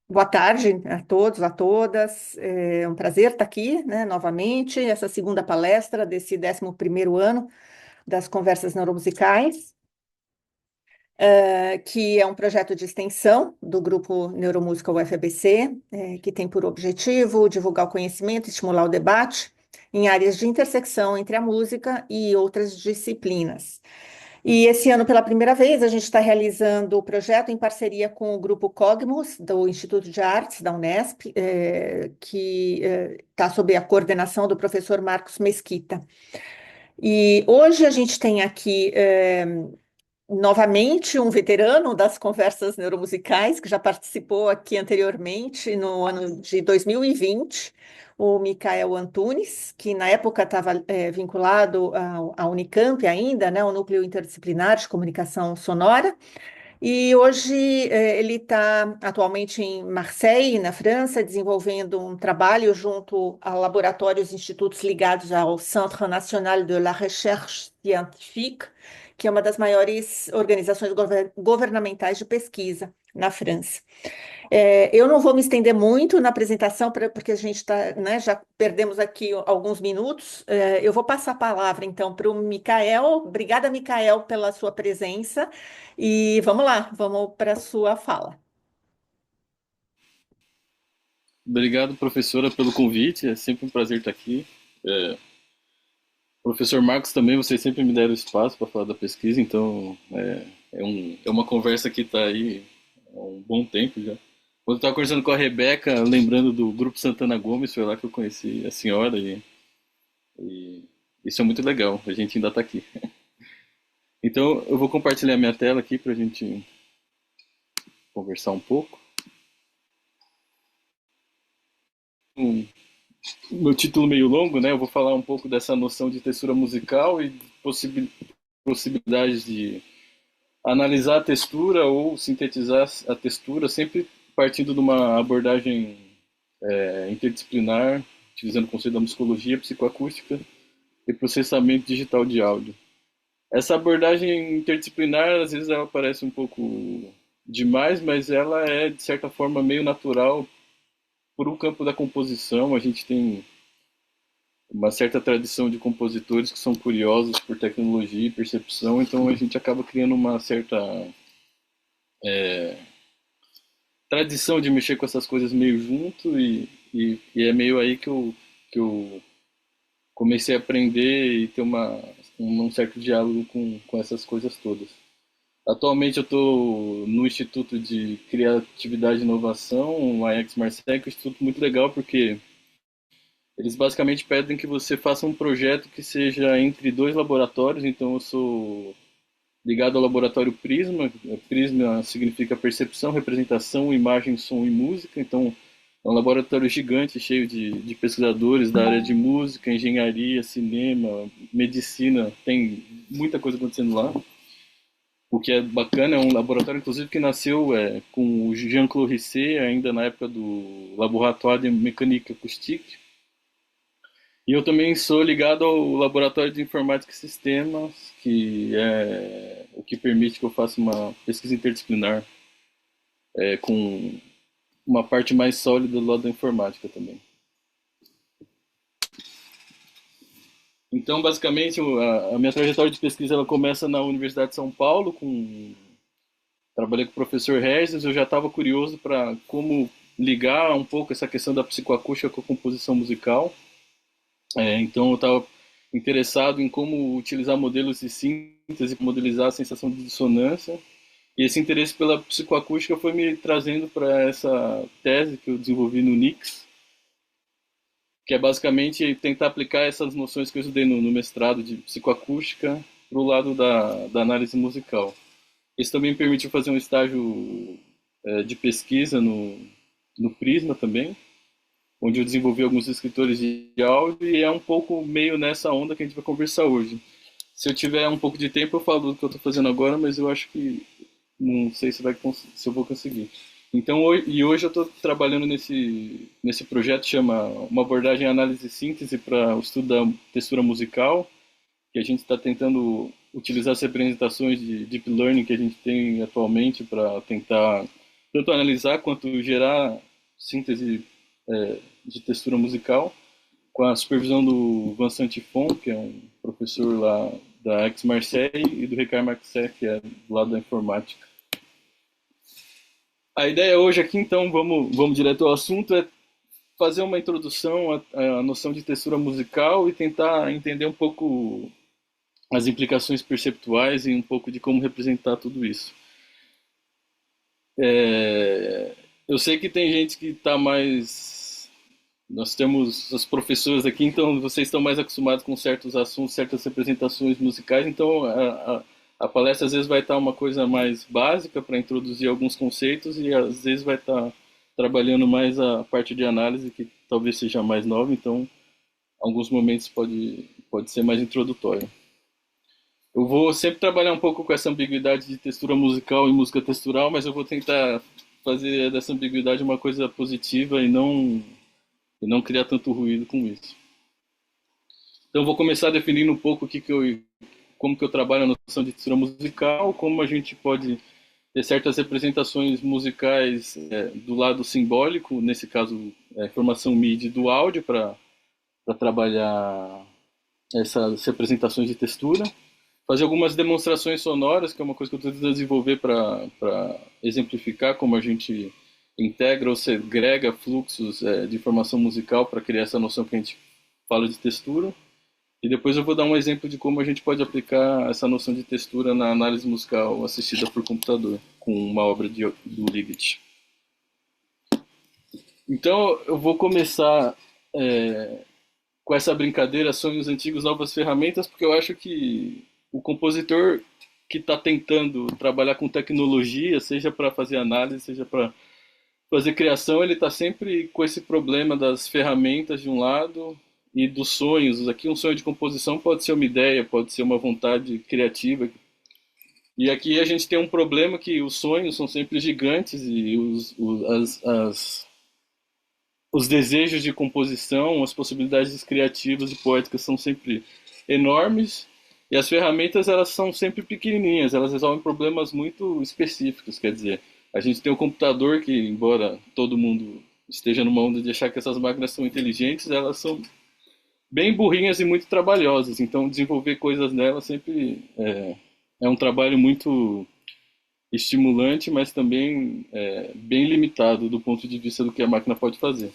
Boa tarde a todos, a todas. É um prazer estar aqui, né, novamente, essa segunda palestra desse 11º ano das Conversas Neuromusicais, que é um projeto de extensão do Grupo Neuromúsica UFABC, que tem por objetivo divulgar o conhecimento e estimular o debate em áreas de intersecção entre a música e outras disciplinas. E esse ano, pela primeira vez, a gente está realizando o projeto em parceria com o Grupo Cogmos, do Instituto de Artes da Unesp, que está sob a coordenação do professor Marcos Mesquita. E hoje a gente tem aqui, novamente, um veterano das conversas neuromusicais, que já participou aqui anteriormente, no ano de 2020, o Micael Antunes, que na época estava vinculado à Unicamp ainda, né, o Núcleo Interdisciplinar de Comunicação Sonora, e hoje ele está atualmente em Marseille, na França, desenvolvendo um trabalho junto a laboratórios e institutos ligados ao Centre National de la Recherche Scientifique, que é uma das maiores organizações governamentais de pesquisa na França. Eu não vou me estender muito na apresentação, porque a gente tá, né, já perdemos aqui alguns minutos. Eu vou passar a palavra, então, para o Micael. Obrigada, Micael, pela sua presença. E vamos lá, vamos para a sua fala. Obrigado, professora, pelo convite. É sempre um prazer estar aqui. Professor Marcos também, vocês sempre me deram espaço para falar da pesquisa, então é uma conversa que está aí há um bom tempo já. Quando eu estava conversando com a Rebeca, lembrando do Grupo Santana Gomes, foi lá que eu conheci a senhora e isso é muito legal, a gente ainda está aqui. Então eu vou compartilhar minha tela aqui para a gente conversar um pouco. Um, Meu título meio longo, né? Eu vou falar um pouco dessa noção de textura musical e possibilidades de analisar a textura ou sintetizar a textura, sempre partindo de uma abordagem interdisciplinar, utilizando o conceito da musicologia, psicoacústica e processamento digital de áudio. Essa abordagem interdisciplinar, às vezes ela parece um pouco demais, mas ela é, de certa forma, meio natural por um campo da composição. A gente tem uma certa tradição de compositores que são curiosos por tecnologia e percepção, então a gente acaba criando uma certa tradição de mexer com essas coisas meio junto e é meio aí que eu comecei a aprender e ter um certo diálogo com essas coisas todas. Atualmente eu estou no Instituto de Criatividade e Inovação, o IEX Marseille, que é um instituto muito legal porque eles basicamente pedem que você faça um projeto que seja entre dois laboratórios, então eu sou ligado ao laboratório Prisma. Prisma significa percepção, representação, imagem, som e música. Então, é um laboratório gigante, cheio de pesquisadores da área de música, engenharia, cinema, medicina. Tem muita coisa acontecendo lá. O que é bacana, é um laboratório, inclusive, que nasceu com o Jean-Claude Risset, ainda na época do Laboratoire de Mécanique Acoustique. E eu também sou ligado ao Laboratório de Informática e Sistemas, que é o que permite que eu faça uma pesquisa interdisciplinar com uma parte mais sólida do lado da informática também. Então, basicamente, a minha trajetória de pesquisa ela começa na Universidade de São Paulo, trabalhei com o professor Regis, eu já estava curioso para como ligar um pouco essa questão da psicoacústica com a composição musical. Então, eu estava interessado em como utilizar modelos de síntese para modelizar a sensação de dissonância. E esse interesse pela psicoacústica foi me trazendo para essa tese que eu desenvolvi no NICS, que é basicamente tentar aplicar essas noções que eu estudei no mestrado de psicoacústica para o lado da análise musical. Isso também me permitiu fazer um estágio de pesquisa no Prisma também, onde eu desenvolvi alguns escritores de áudio e é um pouco meio nessa onda que a gente vai conversar hoje. Se eu tiver um pouco de tempo, eu falo do que eu estou fazendo agora, mas eu acho que não sei se eu vou conseguir. Então, hoje eu estou trabalhando nesse projeto, chama uma abordagem análise e síntese para o estudo da textura musical, que a gente está tentando utilizar as representações de deep learning que a gente tem atualmente para tentar tanto analisar quanto gerar síntese de textura musical, com a supervisão do Vincent Fon, que é um professor lá da Aix-Marseille, e do Ricard Maxey, que é do lado da informática. A ideia hoje aqui, então, vamos direto ao assunto, é fazer uma introdução à noção de textura musical e tentar entender um pouco as implicações perceptuais e um pouco de como representar tudo isso. Eu sei que tem gente que está mais. Nós temos as professoras aqui, então vocês estão mais acostumados com certos assuntos, certas representações musicais, então a palestra às vezes vai estar uma coisa mais básica para introduzir alguns conceitos e às vezes vai estar trabalhando mais a parte de análise, que talvez seja mais nova, então alguns momentos pode ser mais introdutório. Eu vou sempre trabalhar um pouco com essa ambiguidade de textura musical e música textural, mas eu vou tentar fazer dessa ambiguidade uma coisa positiva e não criar tanto ruído com isso. Então eu vou começar definindo um pouco como que eu trabalho a noção de textura musical, como a gente pode ter certas representações musicais do lado simbólico, nesse caso formação MIDI do áudio para trabalhar essas representações de textura. Fazer algumas demonstrações sonoras, que é uma coisa que eu estou tentando desenvolver para exemplificar como a gente integra ou segrega fluxos de informação musical para criar essa noção que a gente fala de textura. E depois eu vou dar um exemplo de como a gente pode aplicar essa noção de textura na análise musical assistida por computador, com uma obra do Liggett. Então eu vou começar com essa brincadeira, sonhos antigos, novas ferramentas, porque eu acho que o compositor que está tentando trabalhar com tecnologia, seja para fazer análise, seja para fazer criação, ele está sempre com esse problema das ferramentas de um lado e dos sonhos. Aqui um sonho de composição pode ser uma ideia, pode ser uma vontade criativa. E aqui a gente tem um problema que os sonhos são sempre gigantes e os desejos de composição, as possibilidades criativas e poéticas são sempre enormes. E as ferramentas, elas são sempre pequenininhas, elas resolvem problemas muito específicos, quer dizer, a gente tem o computador que, embora todo mundo esteja numa onda de achar que essas máquinas são inteligentes, elas são bem burrinhas e muito trabalhosas, então desenvolver coisas nelas sempre é um trabalho muito estimulante, mas também bem limitado do ponto de vista do que a máquina pode fazer.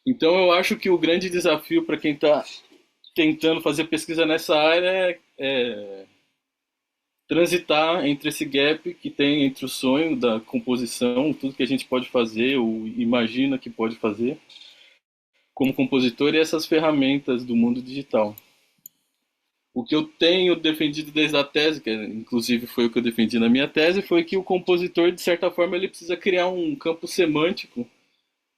Então eu acho que o grande desafio para quem está tentando fazer pesquisa nessa área é transitar entre esse gap que tem entre o sonho da composição, tudo que a gente pode fazer ou imagina que pode fazer como compositor e essas ferramentas do mundo digital. O que eu tenho defendido desde a tese, que inclusive foi o que eu defendi na minha tese, foi que o compositor, de certa forma, ele precisa criar um campo semântico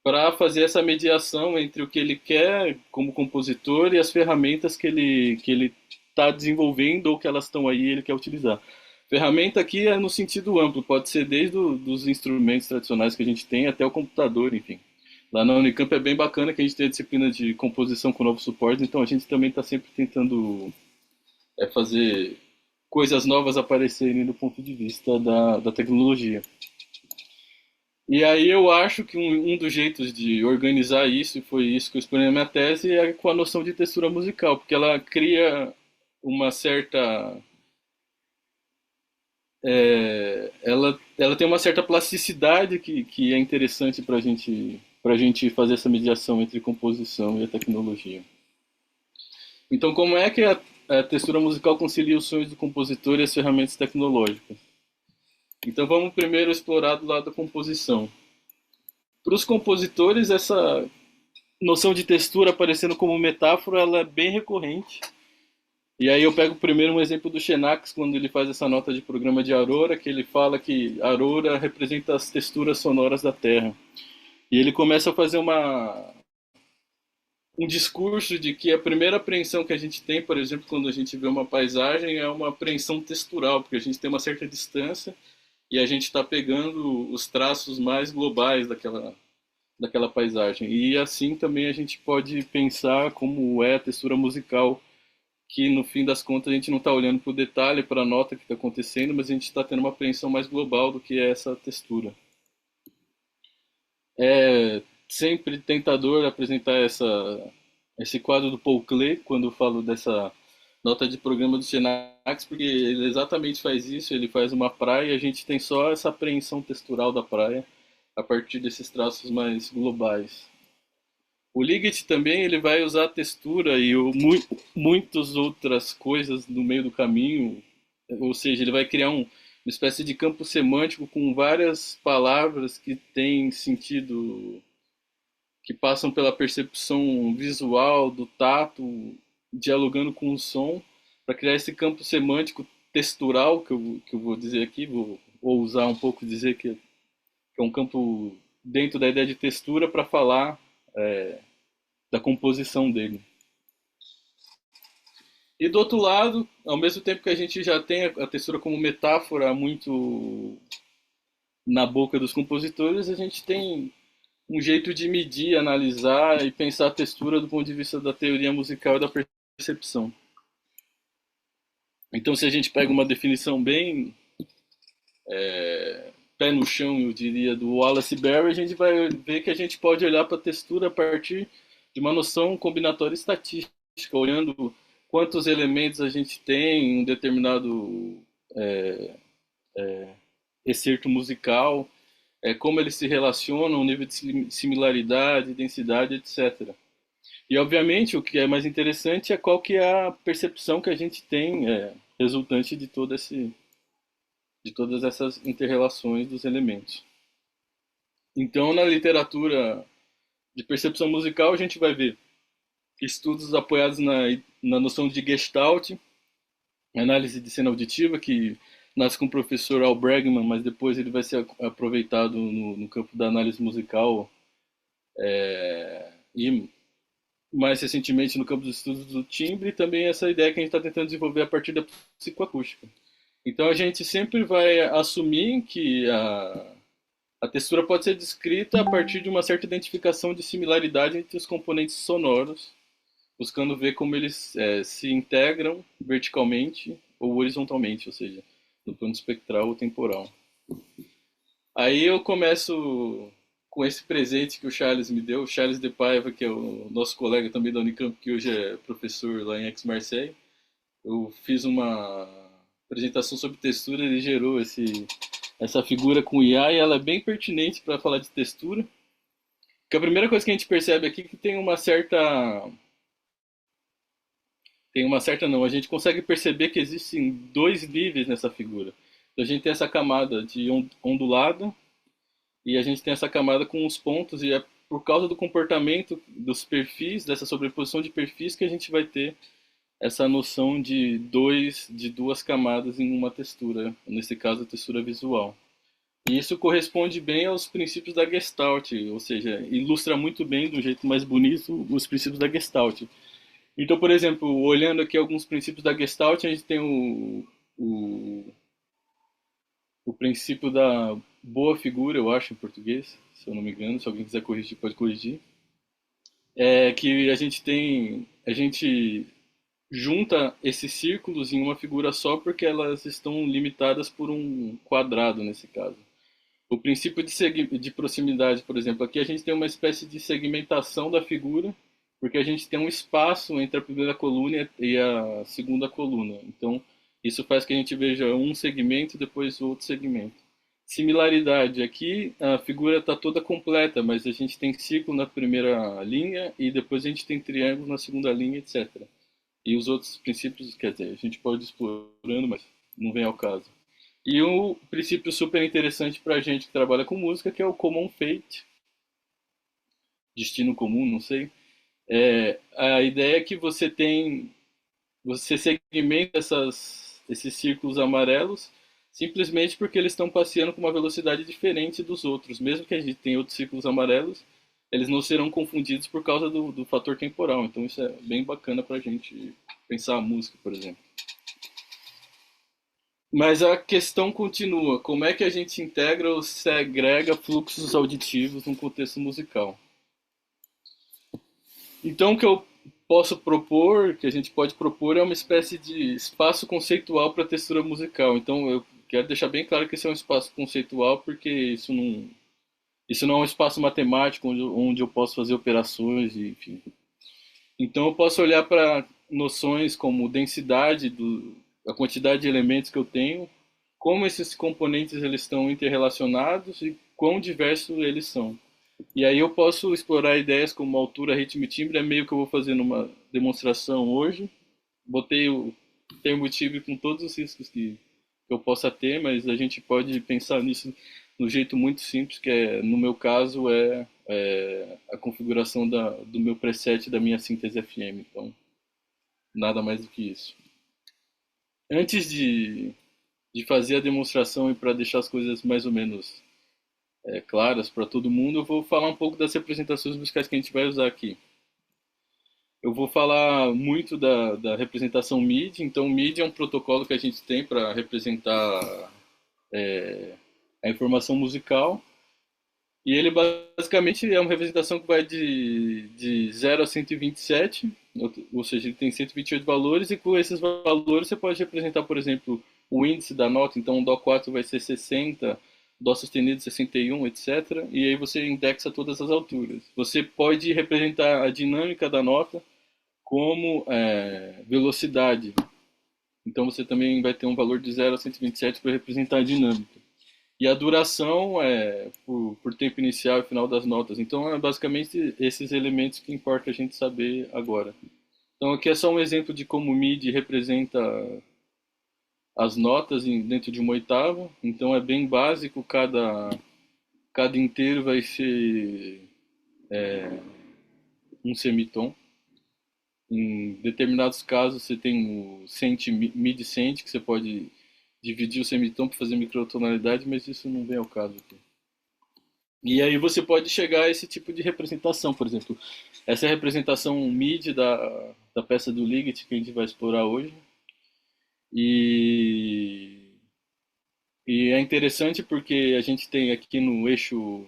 para fazer essa mediação entre o que ele quer como compositor e as ferramentas que ele está desenvolvendo ou que elas estão aí e ele quer utilizar. Ferramenta aqui é no sentido amplo, pode ser desde os instrumentos tradicionais que a gente tem até o computador, enfim. Lá na Unicamp é bem bacana que a gente tem a disciplina de composição com novos suportes, então a gente também está sempre tentando fazer coisas novas aparecerem do ponto de vista da tecnologia. E aí eu acho que um dos jeitos de organizar isso, e foi isso que eu exponho na minha tese, é com a noção de textura musical, porque ela cria uma certa... ela tem uma certa plasticidade que é interessante para a gente fazer essa mediação entre composição e a tecnologia. Então, como é que a textura musical concilia os sonhos do compositor e as ferramentas tecnológicas? Então vamos primeiro explorar do lado da composição. Para os compositores, essa noção de textura aparecendo como metáfora, ela é bem recorrente. E aí eu pego primeiro um exemplo do Xenax, quando ele faz essa nota de programa de Aurora, que ele fala que Aurora representa as texturas sonoras da Terra. E ele começa a fazer um discurso de que a primeira apreensão que a gente tem, por exemplo, quando a gente vê uma paisagem, é uma apreensão textural, porque a gente tem uma certa distância e a gente está pegando os traços mais globais daquela paisagem. E assim também a gente pode pensar como é a textura musical que no fim das contas a gente não está olhando para o detalhe, para a nota que está acontecendo, mas a gente está tendo uma apreensão mais global do que é essa textura. É sempre tentador apresentar esse quadro do Paul Klee quando eu falo dessa nota de programa do Xenax, porque ele exatamente faz isso, ele faz uma praia e a gente tem só essa apreensão textural da praia a partir desses traços mais globais. O Liggett também ele vai usar a textura e muitas outras coisas no meio do caminho, ou seja, ele vai criar uma espécie de campo semântico com várias palavras que têm sentido, que passam pela percepção visual, do tato, dialogando com o som, para criar esse campo semântico textural, que eu vou dizer aqui, vou usar um pouco dizer que é um campo dentro da ideia de textura para falar da composição dele. E do outro lado, ao mesmo tempo que a gente já tem a textura como metáfora muito na boca dos compositores, a gente tem um jeito de medir, analisar e pensar a textura do ponto de vista da teoria musical e da percepção. Então, se a gente pega uma definição bem pé no chão, eu diria, do Wallace Berry, a gente vai ver que a gente pode olhar para a textura a partir de uma noção combinatória estatística, olhando quantos elementos a gente tem em um determinado excerto musical, como eles se relacionam, o nível de similaridade, densidade, etc. E, obviamente, o que é mais interessante é qual que é a percepção que a gente tem resultante de todas essas interrelações dos elementos. Então, na literatura de percepção musical, a gente vai ver estudos apoiados na noção de Gestalt, análise de cena auditiva, que nasce com o professor Al Bregman, mas depois ele vai ser aproveitado no campo da análise musical e mais recentemente no campo dos estudos do timbre, e também essa ideia que a gente está tentando desenvolver a partir da psicoacústica. Então a gente sempre vai assumir que a textura pode ser descrita a partir de uma certa identificação de similaridade entre os componentes sonoros, buscando ver como eles se integram verticalmente ou horizontalmente, ou seja, no plano espectral ou temporal. Aí eu começo com esse presente que o Charles me deu, o Charles de Paiva, que é o nosso colega também da Unicamp, que hoje é professor lá em Aix-Marseille. Eu fiz uma apresentação sobre textura, ele gerou essa figura com IA e ela é bem pertinente para falar de textura. Porque a primeira coisa que a gente percebe aqui é que não, a gente consegue perceber que existem dois níveis nessa figura. Então a gente tem essa camada de ondulado e a gente tem essa camada com os pontos, e é por causa do comportamento dos perfis, dessa sobreposição de perfis, que a gente vai ter essa noção de duas camadas em uma textura, nesse caso a textura visual. E isso corresponde bem aos princípios da Gestalt, ou seja, ilustra muito bem, do jeito mais bonito, os princípios da Gestalt. Então, por exemplo, olhando aqui alguns princípios da Gestalt, a gente tem o princípio da boa figura, eu acho, em português, se eu não me engano, se alguém quiser corrigir, pode corrigir. É que a gente junta esses círculos em uma figura só porque elas estão limitadas por um quadrado, nesse caso. O princípio de proximidade, por exemplo, aqui a gente tem uma espécie de segmentação da figura, porque a gente tem um espaço entre a primeira coluna e a segunda coluna. Então, isso faz que a gente veja um segmento e depois outro segmento. Similaridade, aqui a figura está toda completa, mas a gente tem círculo na primeira linha e depois a gente tem triângulo na segunda linha, etc. E os outros princípios, quer dizer, a gente pode ir explorando, mas não vem ao caso. E um princípio super interessante para a gente que trabalha com música, que é o common fate, destino comum, não sei. A ideia é que você segmenta esses círculos amarelos simplesmente porque eles estão passeando com uma velocidade diferente dos outros. Mesmo que a gente tenha outros círculos amarelos, eles não serão confundidos por causa do fator temporal. Então isso é bem bacana para a gente pensar a música, por exemplo. Mas a questão continua: como é que a gente integra ou segrega fluxos auditivos num contexto musical? Então, o que eu posso propor, que a gente pode propor, é uma espécie de espaço conceitual para textura musical. Então eu quero deixar bem claro que esse é um espaço conceitual, porque isso não é um espaço matemático onde eu posso fazer operações, e, enfim. Então eu posso olhar para noções como densidade, a quantidade de elementos que eu tenho, como esses componentes eles estão interrelacionados e quão diversos eles são. E aí eu posso explorar ideias como altura, ritmo e timbre, é meio que eu vou fazer numa demonstração hoje. Botei o termo timbre com todos os riscos que eu possa ter, mas a gente pode pensar nisso no jeito muito simples, que é, no meu caso, é a configuração do meu preset da minha síntese FM. Então, nada mais do que isso. Antes de fazer a demonstração e para deixar as coisas mais ou menos claras para todo mundo, eu vou falar um pouco das representações musicais que a gente vai usar aqui. Eu vou falar muito da representação MIDI. Então, MIDI é um protocolo que a gente tem para representar a informação musical. E ele basicamente é uma representação que vai de 0 a 127, ou seja, ele tem 128 valores, e com esses valores você pode representar, por exemplo, o índice da nota. Então, o Dó4 vai ser 60, Dó sustenido 61, etc. E aí você indexa todas as alturas. Você pode representar a dinâmica da nota como velocidade. Então você também vai ter um valor de 0 a 127 para representar a dinâmica. E a duração é por tempo inicial e final das notas. Então é basicamente esses elementos que importa a gente saber agora. Então aqui é só um exemplo de como o MIDI representa as notas dentro de uma oitava. Então é bem básico, cada inteiro vai ser um semitom. Em determinados casos você tem o mid-cent, que você pode dividir o semitom para fazer microtonalidade, mas isso não vem ao caso aqui. E aí você pode chegar a esse tipo de representação, por exemplo. Essa é a representação MIDI da peça do Ligeti que a gente vai explorar hoje. E, e é interessante porque a gente tem aqui no eixo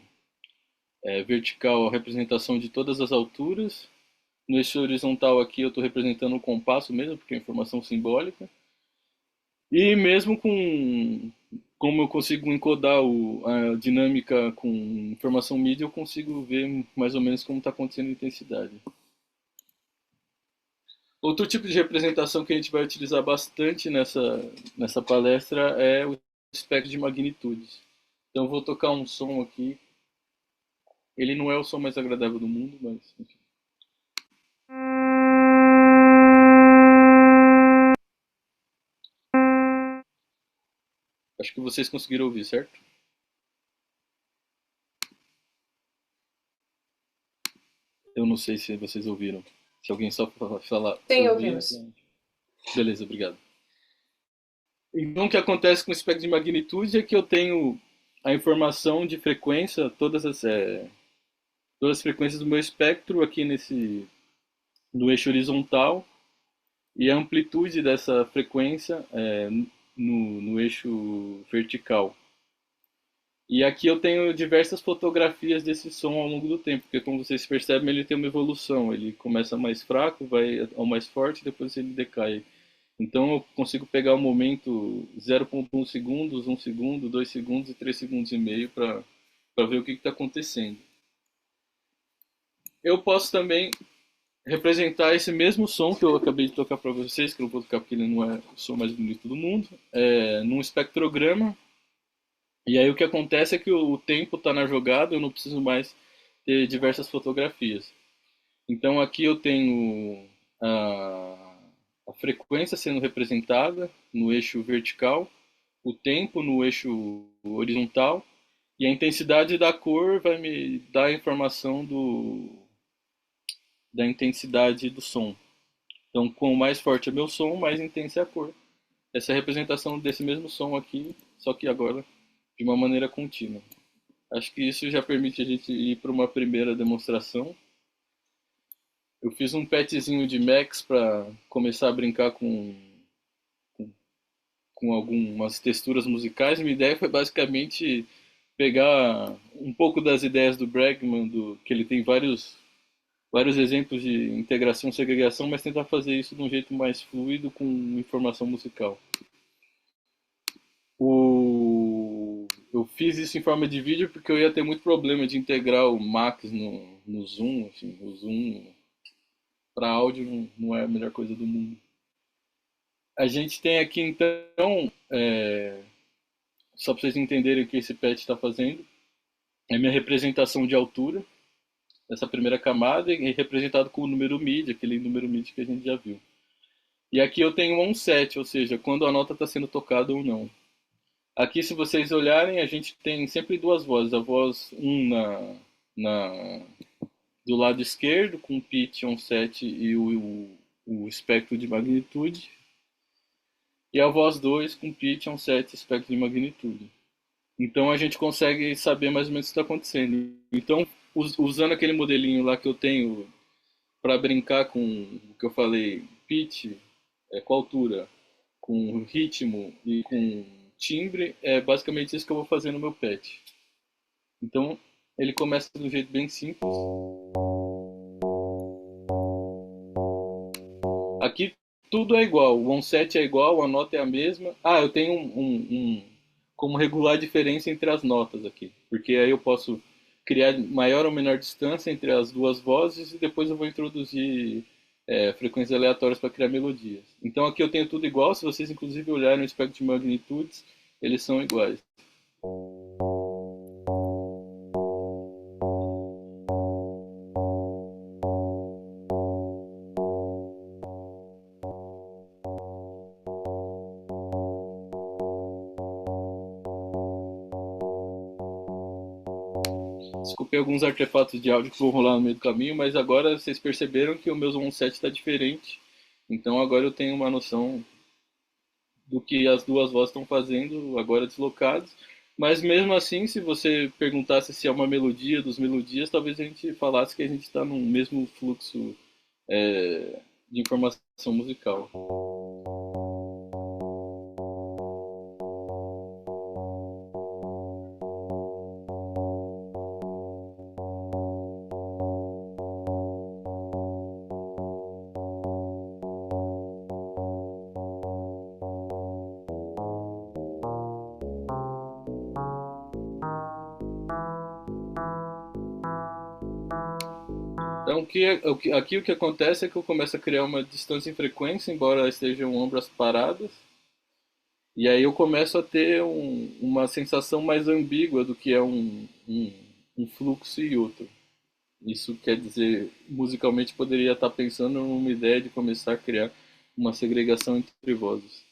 vertical a representação de todas as alturas. No eixo horizontal aqui eu estou representando o compasso mesmo, porque é informação simbólica. E mesmo como eu consigo encodar a dinâmica com informação MIDI, eu consigo ver mais ou menos como está acontecendo a intensidade. Outro tipo de representação que a gente vai utilizar bastante nessa palestra é o espectro de magnitudes. Então eu vou tocar um som aqui. Ele não é o som mais agradável do mundo, mas enfim. Acho que vocês conseguiram ouvir, certo? Eu não sei se vocês ouviram. Se alguém só falar Sim, ouvir. ouvimos. Beleza, obrigado. Então, o que acontece com o espectro de magnitude é que eu tenho a informação de frequência, todas as frequências do meu espectro aqui no eixo horizontal, e a amplitude dessa frequência no eixo vertical. E aqui eu tenho diversas fotografias desse som ao longo do tempo, porque como vocês percebem, ele tem uma evolução. Ele começa mais fraco, vai ao mais forte, depois ele decai. Então eu consigo pegar o momento 0,1 segundos, 1 segundo, 2 segundos e 3 segundos e meio para ver o que está acontecendo. Eu posso também representar esse mesmo som que eu acabei de tocar para vocês, que eu não vou tocar porque ele não é o som mais bonito do mundo, num espectrograma. E aí o que acontece é que o tempo está na jogada, eu não preciso mais ter diversas fotografias. Então aqui eu tenho a frequência sendo representada no eixo vertical, o tempo no eixo horizontal, e a intensidade da cor vai me dar a informação da intensidade do som. Então, quanto mais forte é meu som, mais intensa é a cor. Essa é a representação desse mesmo som aqui, só que agora de uma maneira contínua. Acho que isso já permite a gente ir para uma primeira demonstração. Eu fiz um petzinho de Max para começar a brincar com algumas texturas musicais. Minha ideia foi basicamente pegar um pouco das ideias do Bregman, que ele tem vários vários exemplos de integração, segregação, mas tentar fazer isso de um jeito mais fluido com informação musical. Eu fiz isso em forma de vídeo porque eu ia ter muito problema de integrar o Max no Zoom, assim, o Zoom para áudio não é a melhor coisa do mundo. A gente tem aqui então, só para vocês entenderem o que esse PET está fazendo, é minha representação de altura, essa primeira camada, e representado com o número MIDI, aquele número MIDI que a gente já viu. E aqui eu tenho um set, ou seja, quando a nota está sendo tocada ou não. Aqui, se vocês olharem, a gente tem sempre duas vozes. A voz na, do lado esquerdo, com pitch, onset e o espectro de magnitude. E a voz 2 com pitch, onset e espectro de magnitude. Então a gente consegue saber mais ou menos o que está acontecendo. Então, usando aquele modelinho lá que eu tenho para brincar com o que eu falei, pitch, com altura, com ritmo e com timbre, é basicamente isso que eu vou fazer no meu pet. Então, ele começa de um jeito bem simples. Aqui tudo é igual, o onset é igual, a nota é a mesma. Ah, eu tenho como regular a diferença entre as notas aqui, porque aí eu posso criar maior ou menor distância entre as duas vozes e depois eu vou introduzir frequências aleatórias para criar melodias. Então aqui eu tenho tudo igual, se vocês inclusive olharem no espectro de magnitudes, eles são iguais. Desculpei alguns artefatos de áudio que vão rolar no meio do caminho, mas agora vocês perceberam que o meu onset está diferente. Então agora eu tenho uma noção do que as duas vozes estão fazendo, agora deslocados. Mas mesmo assim, se você perguntasse se é uma melodia dos melodias, talvez a gente falasse que a gente está no mesmo fluxo de informação musical. Então, aqui o que acontece é que eu começo a criar uma distância em frequência, embora estejam ambas paradas, e aí eu começo a ter uma sensação mais ambígua do que é um fluxo e outro. Isso quer dizer, musicalmente poderia estar pensando numa ideia de começar a criar uma segregação entre vozes.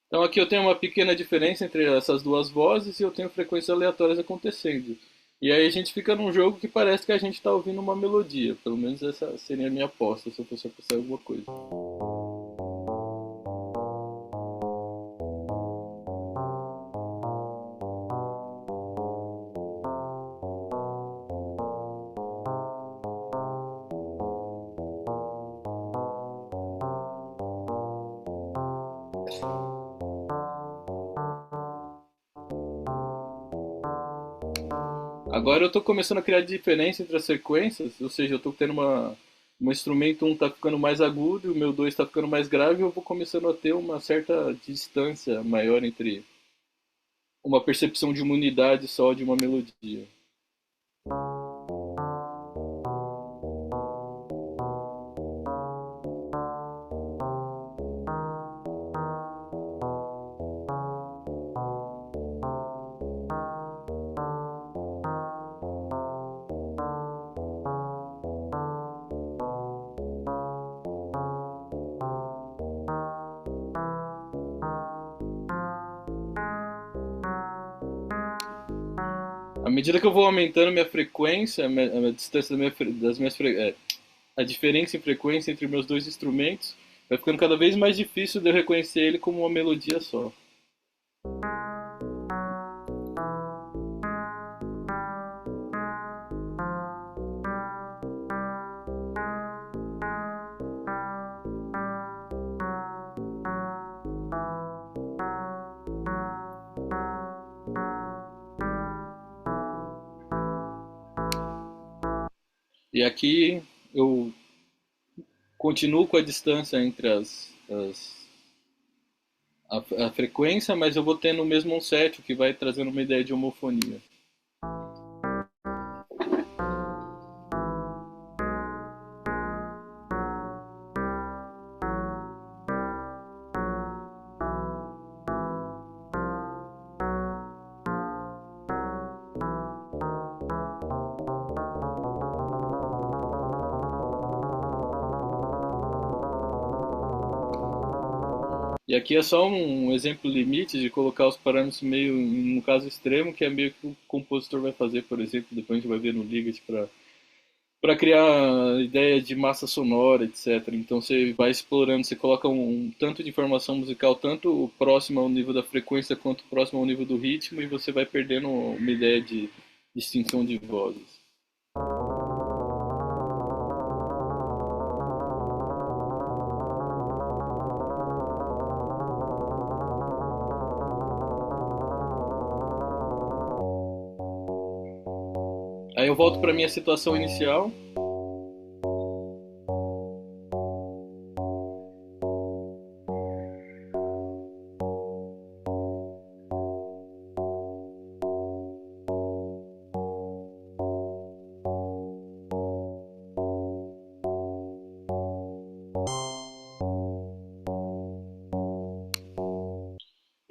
Então aqui eu tenho uma pequena diferença entre essas duas vozes e eu tenho frequências aleatórias acontecendo. E aí a gente fica num jogo que parece que a gente está ouvindo uma melodia. Pelo menos essa seria a minha aposta, se eu fosse apostar em alguma coisa. Agora eu estou começando a criar diferença entre as sequências, ou seja, eu estou tendo um instrumento, um está ficando mais agudo e o meu dois está ficando mais grave, e eu vou começando a ter uma certa distância maior entre uma percepção de uma unidade só de uma melodia. À medida que eu vou aumentando minha frequência, a distância a diferença em frequência entre meus dois instrumentos, vai ficando cada vez mais difícil de eu reconhecer ele como uma melodia só. E aqui eu continuo com a distância entre a frequência, mas eu vou tendo o mesmo onset, o que vai trazendo uma ideia de homofonia. E aqui é só um exemplo limite de colocar os parâmetros meio, no caso extremo, que é meio que o compositor vai fazer, por exemplo, depois a gente vai ver no Ligat para criar ideia de massa sonora, etc. Então você vai explorando, você coloca um tanto de informação musical, tanto próximo ao nível da frequência quanto próximo ao nível do ritmo, e você vai perdendo uma ideia de distinção de vozes. Aí eu volto para minha situação inicial.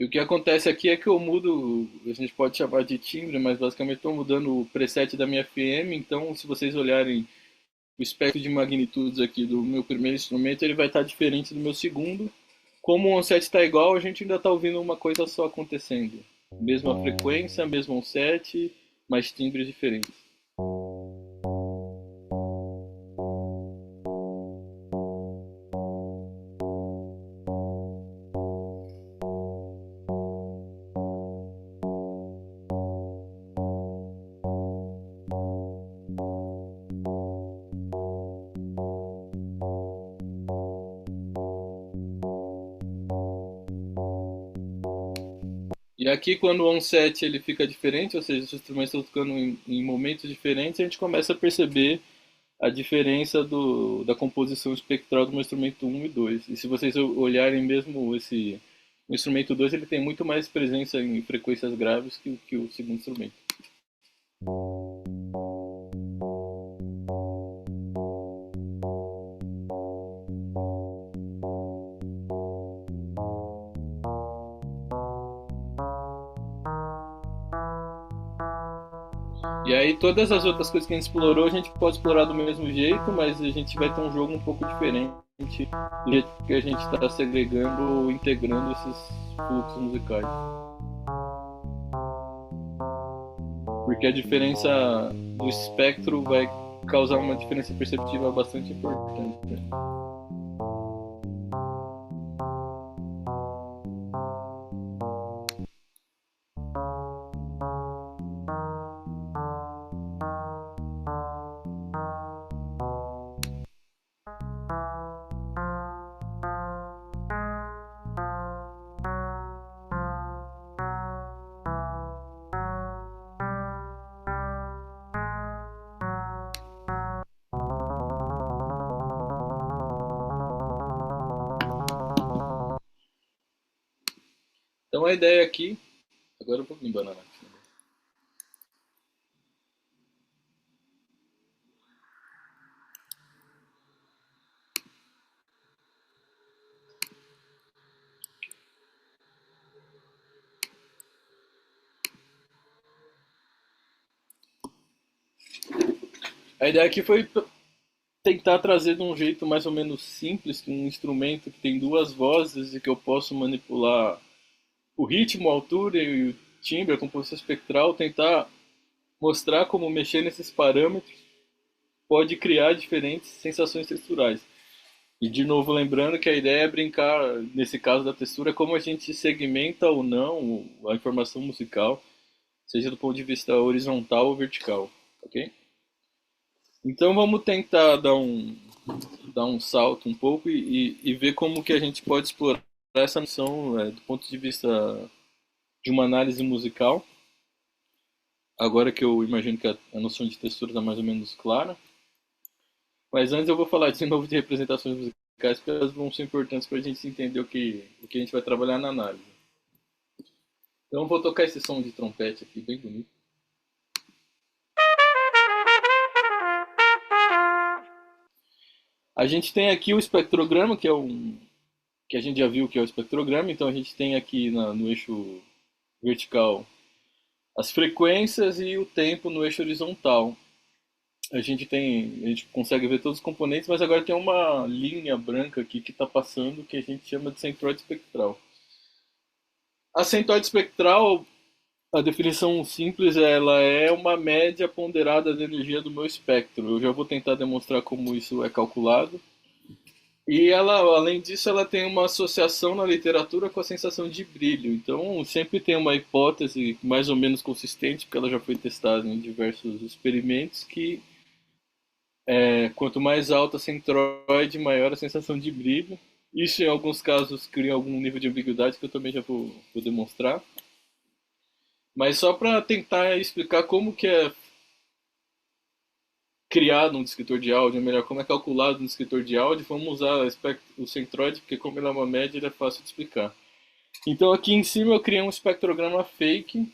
E o que acontece aqui é que eu mudo, a gente pode chamar de timbre, mas basicamente estou mudando o preset da minha FM. Então, se vocês olharem o espectro de magnitudes aqui do meu primeiro instrumento, ele vai estar diferente do meu segundo. Como o onset está igual, a gente ainda está ouvindo uma coisa só acontecendo. Mesma frequência, mesmo onset, mas timbres diferentes. E aqui, quando o onset ele fica diferente, ou seja, os instrumentos estão tocando em momentos diferentes, a gente começa a perceber a diferença da composição espectral do instrumento um e 2. E se vocês olharem mesmo o instrumento 2, ele tem muito mais presença em frequências graves que o segundo instrumento. E aí todas as outras coisas que a gente explorou, a gente pode explorar do mesmo jeito, mas a gente vai ter um jogo um pouco diferente do jeito que a gente está segregando ou integrando esses fluxos musicais. Porque a diferença do espectro vai causar uma diferença perceptiva bastante importante, né? Então a ideia aqui. Agora eu vou me embananar. A ideia aqui foi tentar trazer de um jeito mais ou menos simples um instrumento que tem duas vozes e que eu posso manipular o ritmo, a altura e o timbre, a composição espectral, tentar mostrar como mexer nesses parâmetros pode criar diferentes sensações texturais. E de novo lembrando que a ideia é brincar, nesse caso da textura, como a gente segmenta ou não a informação musical, seja do ponto de vista horizontal ou vertical, ok? Então vamos tentar dar um salto um pouco e ver como que a gente pode explorar essa noção do ponto de vista de uma análise musical. Agora que eu imagino que a noção de textura está mais ou menos clara. Mas antes eu vou falar de novo de representações musicais, porque elas vão ser importantes para a gente entender o que a gente vai trabalhar na análise. Então eu vou tocar esse som de trompete aqui, bem bonito. A gente tem aqui o espectrograma, que a gente já viu que é o espectrograma, então a gente tem aqui no eixo vertical as frequências e o tempo no eixo horizontal. A gente consegue ver todos os componentes, mas agora tem uma linha branca aqui que está passando que a gente chama de centroide espectral. A centroide espectral, a definição simples, ela é uma média ponderada da energia do meu espectro. Eu já vou tentar demonstrar como isso é calculado. E ela, além disso, ela tem uma associação na literatura com a sensação de brilho. Então, sempre tem uma hipótese mais ou menos consistente, porque ela já foi testada em diversos experimentos, que quanto mais alta a centroide, maior a sensação de brilho. Isso, em alguns casos, cria algum nível de ambiguidade que eu também já vou demonstrar. Mas só para tentar explicar como que é criado um descritor de áudio, ou melhor, como é calculado um descritor de áudio, vamos usar o centroide, porque como ele é uma média, ele é fácil de explicar. Então aqui em cima eu criei um espectrograma fake.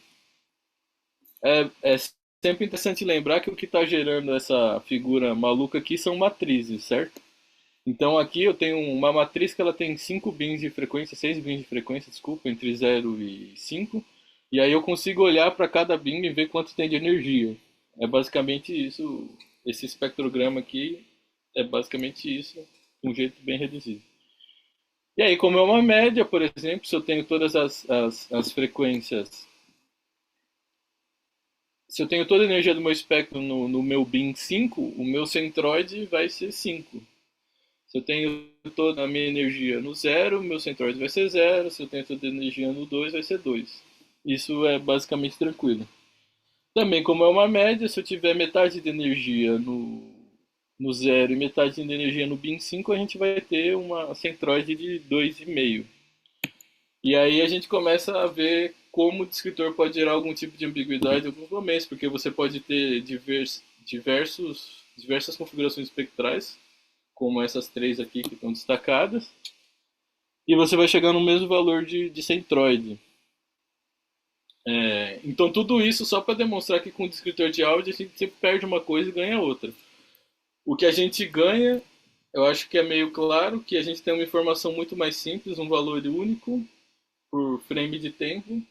É sempre interessante lembrar que o que está gerando essa figura maluca aqui são matrizes, certo? Então aqui eu tenho uma matriz que ela tem 5 bins de frequência, 6 bins de frequência, desculpa, entre 0 e 5. E aí eu consigo olhar para cada bin e ver quanto tem de energia. É basicamente isso, esse espectrograma aqui é basicamente isso, de um jeito bem reduzido. E aí, como é uma média, por exemplo, se eu tenho todas as frequências, se eu tenho toda a energia do meu espectro no meu bin 5, o meu centroide vai ser 5. Se eu tenho toda a minha energia no 0, meu centroide vai ser 0. Se eu tenho toda a energia no 2, vai ser 2. Isso é basicamente tranquilo. Também, como é uma média, se eu tiver metade de energia no 0 e metade de energia no bin 5, a gente vai ter uma centroide de 2,5. E aí a gente começa a ver como o descritor pode gerar algum tipo de ambiguidade em alguns momentos, porque você pode ter diversas configurações espectrais, como essas três aqui que estão destacadas, e você vai chegar no mesmo valor de centroide. Então tudo isso só para demonstrar que com o descritor de áudio a gente sempre perde uma coisa e ganha outra. O que a gente ganha, eu acho que é meio claro que a gente tem uma informação muito mais simples, um valor único por frame de tempo,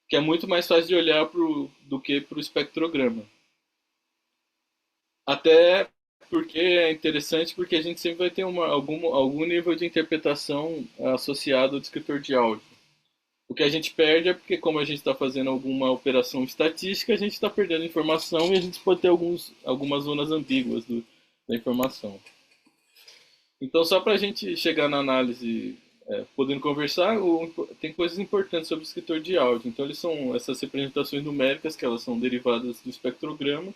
que é muito mais fácil de olhar do que para o espectrograma. Até porque é interessante, porque a gente sempre vai ter algum nível de interpretação associado ao descritor de áudio. O que a gente perde é porque, como a gente está fazendo alguma operação estatística, a gente está perdendo informação e a gente pode ter algumas zonas ambíguas da informação. Então, só para a gente chegar na análise, podendo conversar, tem coisas importantes sobre o escritor de áudio. Então, eles são essas representações numéricas, que elas são derivadas do espectrograma,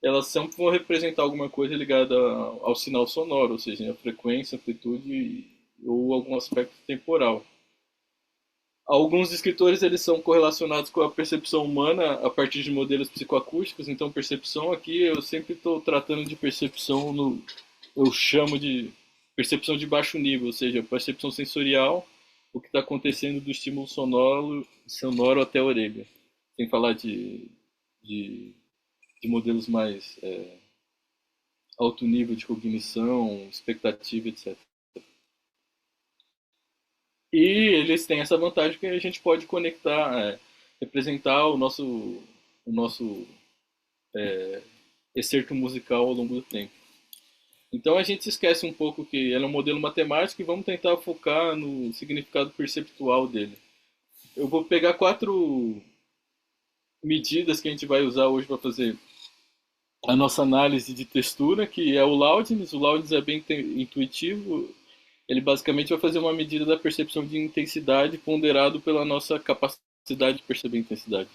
elas sempre vão representar alguma coisa ligada ao sinal sonoro, ou seja, a frequência, amplitude ou algum aspecto temporal. Alguns escritores eles são correlacionados com a percepção humana a partir de modelos psicoacústicos, então percepção aqui eu sempre estou tratando de percepção eu chamo de percepção de baixo nível, ou seja, percepção sensorial, o que está acontecendo do estímulo sonoro até a orelha, sem falar de, de modelos mais alto nível de cognição, expectativa, etc. E eles têm essa vantagem que a gente pode conectar, representar o nosso excerto musical ao longo do tempo. Então a gente esquece um pouco que ele é um modelo matemático e vamos tentar focar no significado perceptual dele. Eu vou pegar 4 medidas que a gente vai usar hoje para fazer a nossa análise de textura, que é o Loudness. O Loudness é bem intuitivo. Ele basicamente vai fazer uma medida da percepção de intensidade ponderado pela nossa capacidade de perceber intensidade.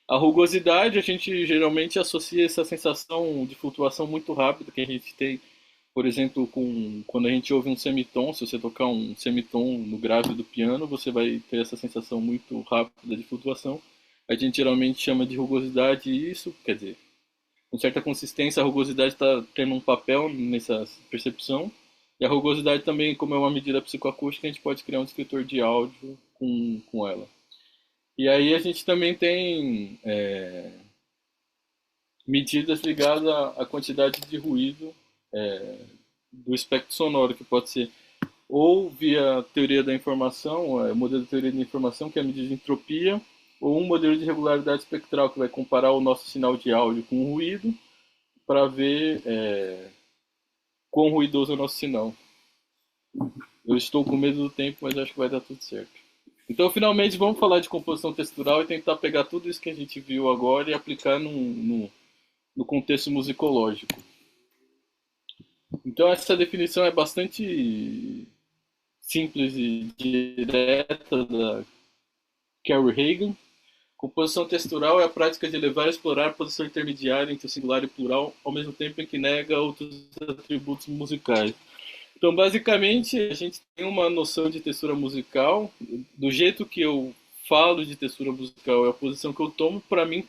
A rugosidade, a gente geralmente associa essa sensação de flutuação muito rápida que a gente tem, por exemplo, quando a gente ouve um semitom. Se você tocar um semitom no grave do piano, você vai ter essa sensação muito rápida de flutuação. A gente geralmente chama de rugosidade, e isso, quer dizer, com certa consistência, a rugosidade está tendo um papel nessa percepção. E a rugosidade também, como é uma medida psicoacústica, a gente pode criar um descritor de áudio com ela. E aí a gente também tem medidas ligadas à quantidade de ruído do espectro sonoro, que pode ser ou via teoria da informação, modelo de teoria da informação, que é a medida de entropia, ou um modelo de regularidade espectral, que vai comparar o nosso sinal de áudio com o ruído, para ver quão ruidoso é o nosso sinal. Eu estou com medo do tempo, mas acho que vai dar tudo certo. Então, finalmente, vamos falar de composição textural e tentar pegar tudo isso que a gente viu agora e aplicar no contexto musicológico. Então, essa definição é bastante simples e direta da Carrie Hagan. Composição textural é a prática de elevar e explorar a posição intermediária entre o singular e o plural, ao mesmo tempo em que nega outros atributos musicais. Então, basicamente, a gente tem uma noção de textura musical. Do jeito que eu falo de textura musical, é a posição que eu tomo, para mim,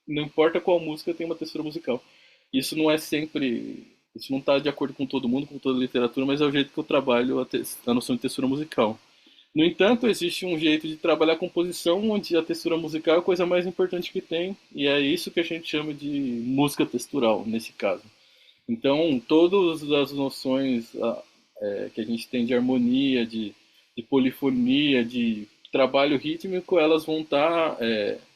não importa qual música tem uma textura musical. Isso não é sempre. Isso não está de acordo com todo mundo, com toda a literatura, mas é o jeito que eu trabalho a noção de textura musical. No entanto, existe um jeito de trabalhar a composição onde a textura musical é a coisa mais importante que tem, e é isso que a gente chama de música textural, nesse caso. Então, todas as noções que a gente tem de harmonia, de polifonia, de trabalho rítmico, elas vão estar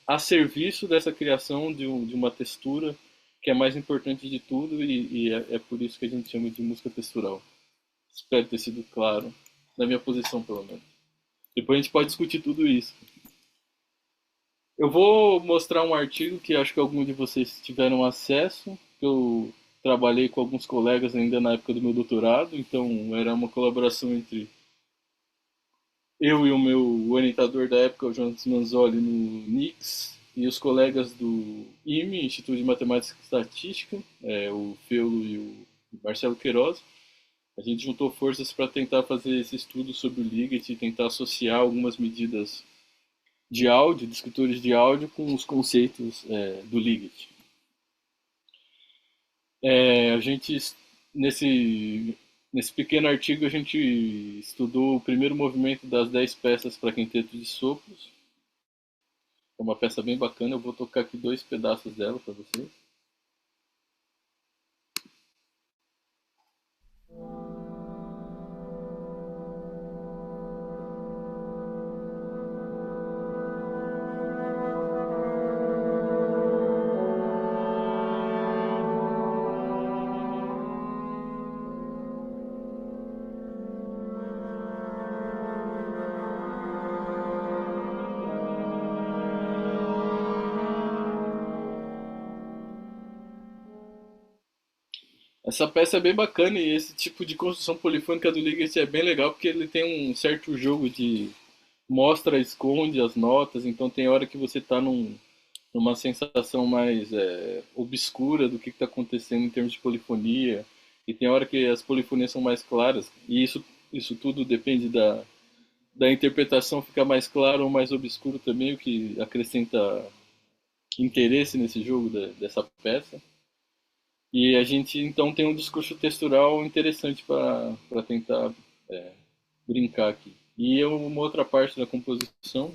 a serviço dessa criação de uma textura que é mais importante de tudo, e é por isso que a gente chama de música textural. Espero ter sido claro, na minha posição, pelo menos. Depois a gente pode discutir tudo isso. Eu vou mostrar um artigo que acho que algum de vocês tiveram acesso. Eu trabalhei com alguns colegas ainda na época do meu doutorado, então era uma colaboração entre eu e o meu orientador da época, o Jonas Manzoli, no NICS, e os colegas do IME, Instituto de Matemática e Estatística, o Feulo e o Marcelo Queiroz. A gente juntou forças para tentar fazer esse estudo sobre o Liget e tentar associar algumas medidas de áudio, de escritores de áudio, com os conceitos do Liget. A gente, nesse pequeno artigo, a gente estudou o primeiro movimento das 10 peças para quinteto de sopros. É uma peça bem bacana, eu vou tocar aqui dois pedaços dela para vocês. Essa peça é bem bacana e esse tipo de construção polifônica do Ligeti é bem legal porque ele tem um certo jogo de mostra, esconde as notas, então tem hora que você está numa sensação mais obscura do que está acontecendo em termos de polifonia, e tem hora que as polifonias são mais claras, e isso tudo depende da interpretação ficar mais claro ou mais obscuro também, o que acrescenta interesse nesse jogo dessa peça. E a gente então tem um discurso textural interessante para tentar brincar aqui. E uma outra parte da composição.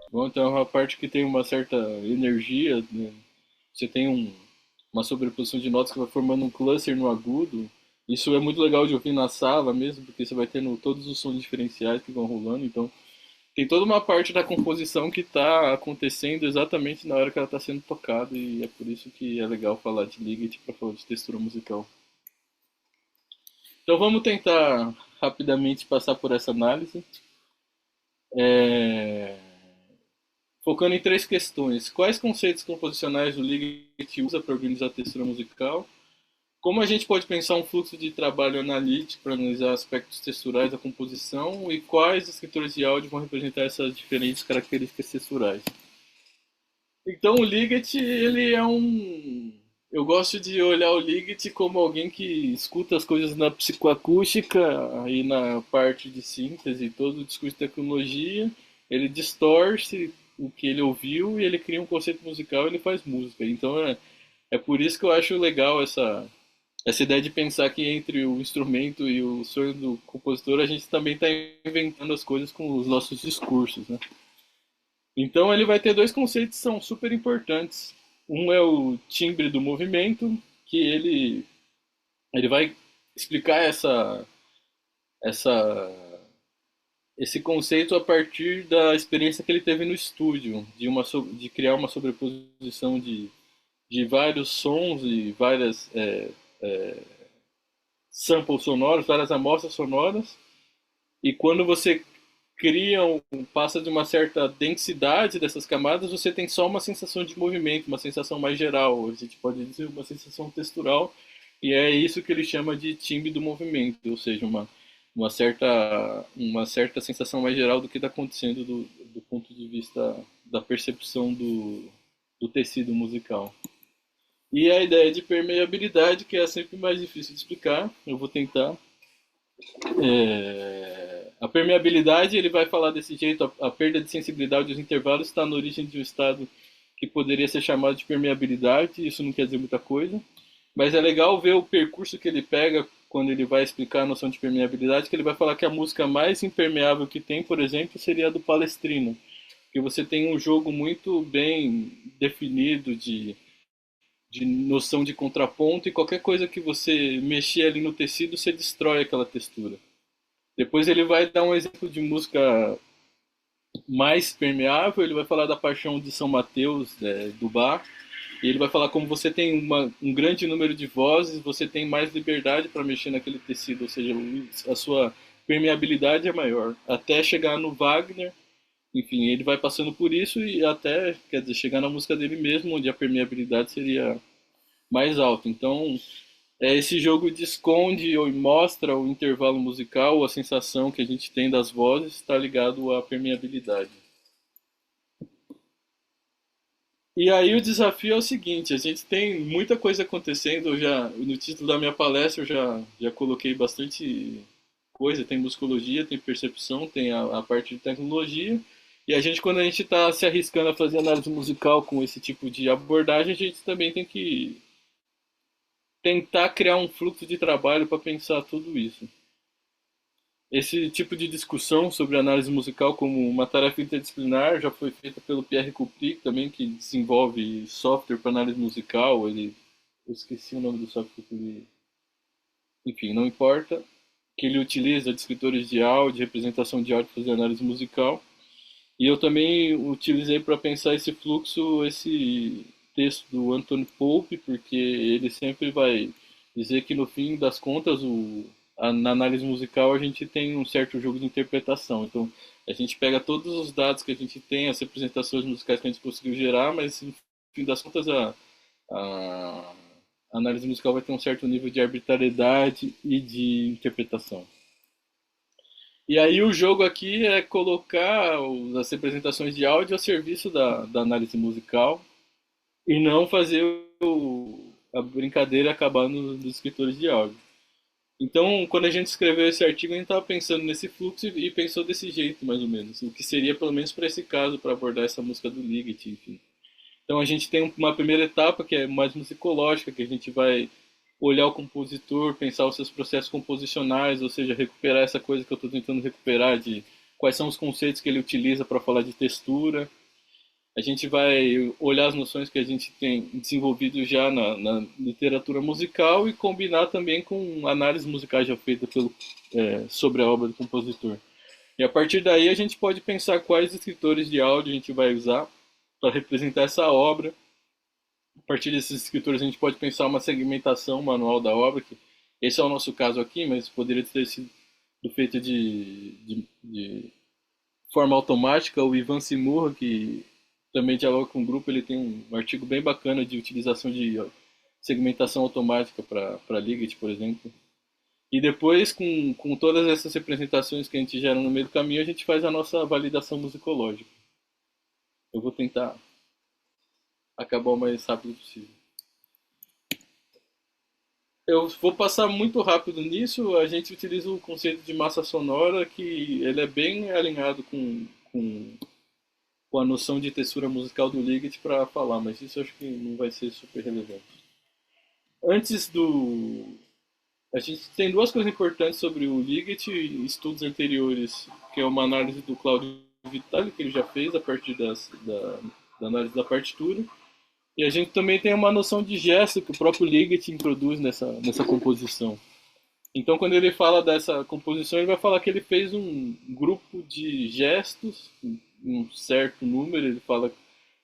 Bom, então é uma parte que tem uma certa energia, né? Você tem uma sobreposição de notas que vai formando um cluster no agudo. Isso é muito legal de ouvir na sala mesmo, porque você vai tendo todos os sons diferenciais que vão rolando. Então, tem toda uma parte da composição que está acontecendo exatamente na hora que ela está sendo tocada, e é por isso que é legal falar de Liget para falar de textura musical. Então, vamos tentar rapidamente passar por essa análise. É, focando em três questões. Quais conceitos composicionais o Liggett usa para organizar a textura musical? Como a gente pode pensar um fluxo de trabalho analítico para analisar aspectos texturais da composição e quais escritores de áudio vão representar essas diferentes características texturais? Então, o Liggett, ele é um. Eu gosto de olhar o Liggett como alguém que escuta as coisas na psicoacústica e na parte de síntese, todo o discurso de tecnologia, ele distorce o que ele ouviu e ele cria um conceito musical e ele faz música. Então, é por isso que eu acho legal essa ideia de pensar que entre o instrumento e o sonho do compositor, a gente também está inventando as coisas com os nossos discursos, né? Então ele vai ter dois conceitos que são super importantes. Um é o timbre do movimento, que ele vai explicar essa esse conceito a partir da experiência que ele teve no estúdio, de criar uma sobreposição de vários sons e várias samples sonoros, várias amostras sonoras. E quando você passa de uma certa densidade dessas camadas, você tem só uma sensação de movimento, uma sensação mais geral, a gente pode dizer uma sensação textural, e é isso que ele chama de timbre do movimento, ou seja, uma certa sensação mais geral do que está acontecendo do ponto de vista da percepção do tecido musical. E a ideia de permeabilidade, que é sempre mais difícil de explicar, eu vou tentar. A permeabilidade, ele vai falar desse jeito, a perda de sensibilidade dos intervalos está na origem de um estado que poderia ser chamado de permeabilidade, isso não quer dizer muita coisa, mas é legal ver o percurso que ele pega quando ele vai explicar a noção de permeabilidade, que ele vai falar que a música mais impermeável que tem, por exemplo, seria a do Palestrino, que você tem um jogo muito bem definido de noção de contraponto e qualquer coisa que você mexer ali no tecido, você destrói aquela textura. Depois ele vai dar um exemplo de música mais permeável, ele vai falar da Paixão de São Mateus, do Bach, e ele vai falar como você tem um grande número de vozes, você tem mais liberdade para mexer naquele tecido, ou seja, a sua permeabilidade é maior. Até chegar no Wagner, enfim, ele vai passando por isso e até, quer dizer, chegar na música dele mesmo, onde a permeabilidade seria mais alta. Então, esse jogo de esconde ou mostra o intervalo musical, a sensação que a gente tem das vozes está ligado à permeabilidade. E aí o desafio é o seguinte, a gente tem muita coisa acontecendo, no título da minha palestra já coloquei bastante coisa, tem musicologia, tem percepção, tem a parte de tecnologia, e quando a gente está se arriscando a fazer análise musical com esse tipo de abordagem, a gente também tem que tentar criar um fluxo de trabalho para pensar tudo isso. Esse tipo de discussão sobre análise musical como uma tarefa interdisciplinar já foi feita pelo Pierre Kuprick também, que desenvolve software para análise musical. Eu esqueci o nome do software que ele, enfim, não importa, que ele utiliza de escritores de áudio, representação de áudio para fazer análise musical. E eu também utilizei para pensar esse fluxo, esse texto do Anthony Pope, porque ele sempre vai dizer que no fim das contas, na análise musical, a gente tem um certo jogo de interpretação. Então, a gente pega todos os dados que a gente tem, as representações musicais que a gente conseguiu gerar, mas no fim das contas, a análise musical vai ter um certo nível de arbitrariedade e de interpretação. E aí o jogo aqui é colocar as representações de áudio a serviço da análise musical e não fazer a brincadeira acabar nos escritores de áudio. Então, quando a gente escreveu esse artigo, a gente estava pensando nesse fluxo e pensou desse jeito, mais ou menos. O que seria, pelo menos para esse caso, para abordar essa música do Liggett, enfim. Então, a gente tem uma primeira etapa que é mais musicológica, que a gente vai olhar o compositor, pensar os seus processos composicionais, ou seja, recuperar essa coisa que eu estou tentando recuperar de quais são os conceitos que ele utiliza para falar de textura. A gente vai olhar as noções que a gente tem desenvolvido já na literatura musical e combinar também com análise musical já feita sobre a obra do compositor. E a partir daí a gente pode pensar quais escritores de áudio a gente vai usar para representar essa obra. A partir desses escritores a gente pode pensar uma segmentação manual da obra, que esse é o nosso caso aqui, mas poderia ter sido feito de forma automática. O Ivan Simurra, que também dialoga com o grupo, ele tem um artigo bem bacana de utilização de segmentação automática para Liget, por exemplo. E depois, com todas essas representações que a gente gera no meio do caminho, a gente faz a nossa validação musicológica. Eu vou tentar acabar o mais rápido possível. Eu vou passar muito rápido nisso. A gente utiliza o conceito de massa sonora, que ele é bem alinhado com a noção de textura musical do Liget para falar, mas isso eu acho que não vai ser super relevante. Antes do. A gente tem duas coisas importantes sobre o Liget, estudos anteriores, que é uma análise do Claudio Vitali, que ele já fez a partir da análise da partitura. E a gente também tem uma noção de gesto que o próprio Liget introduz nessa composição. Então, quando ele fala dessa composição, ele vai falar que ele fez um grupo de gestos, um certo número, ele fala que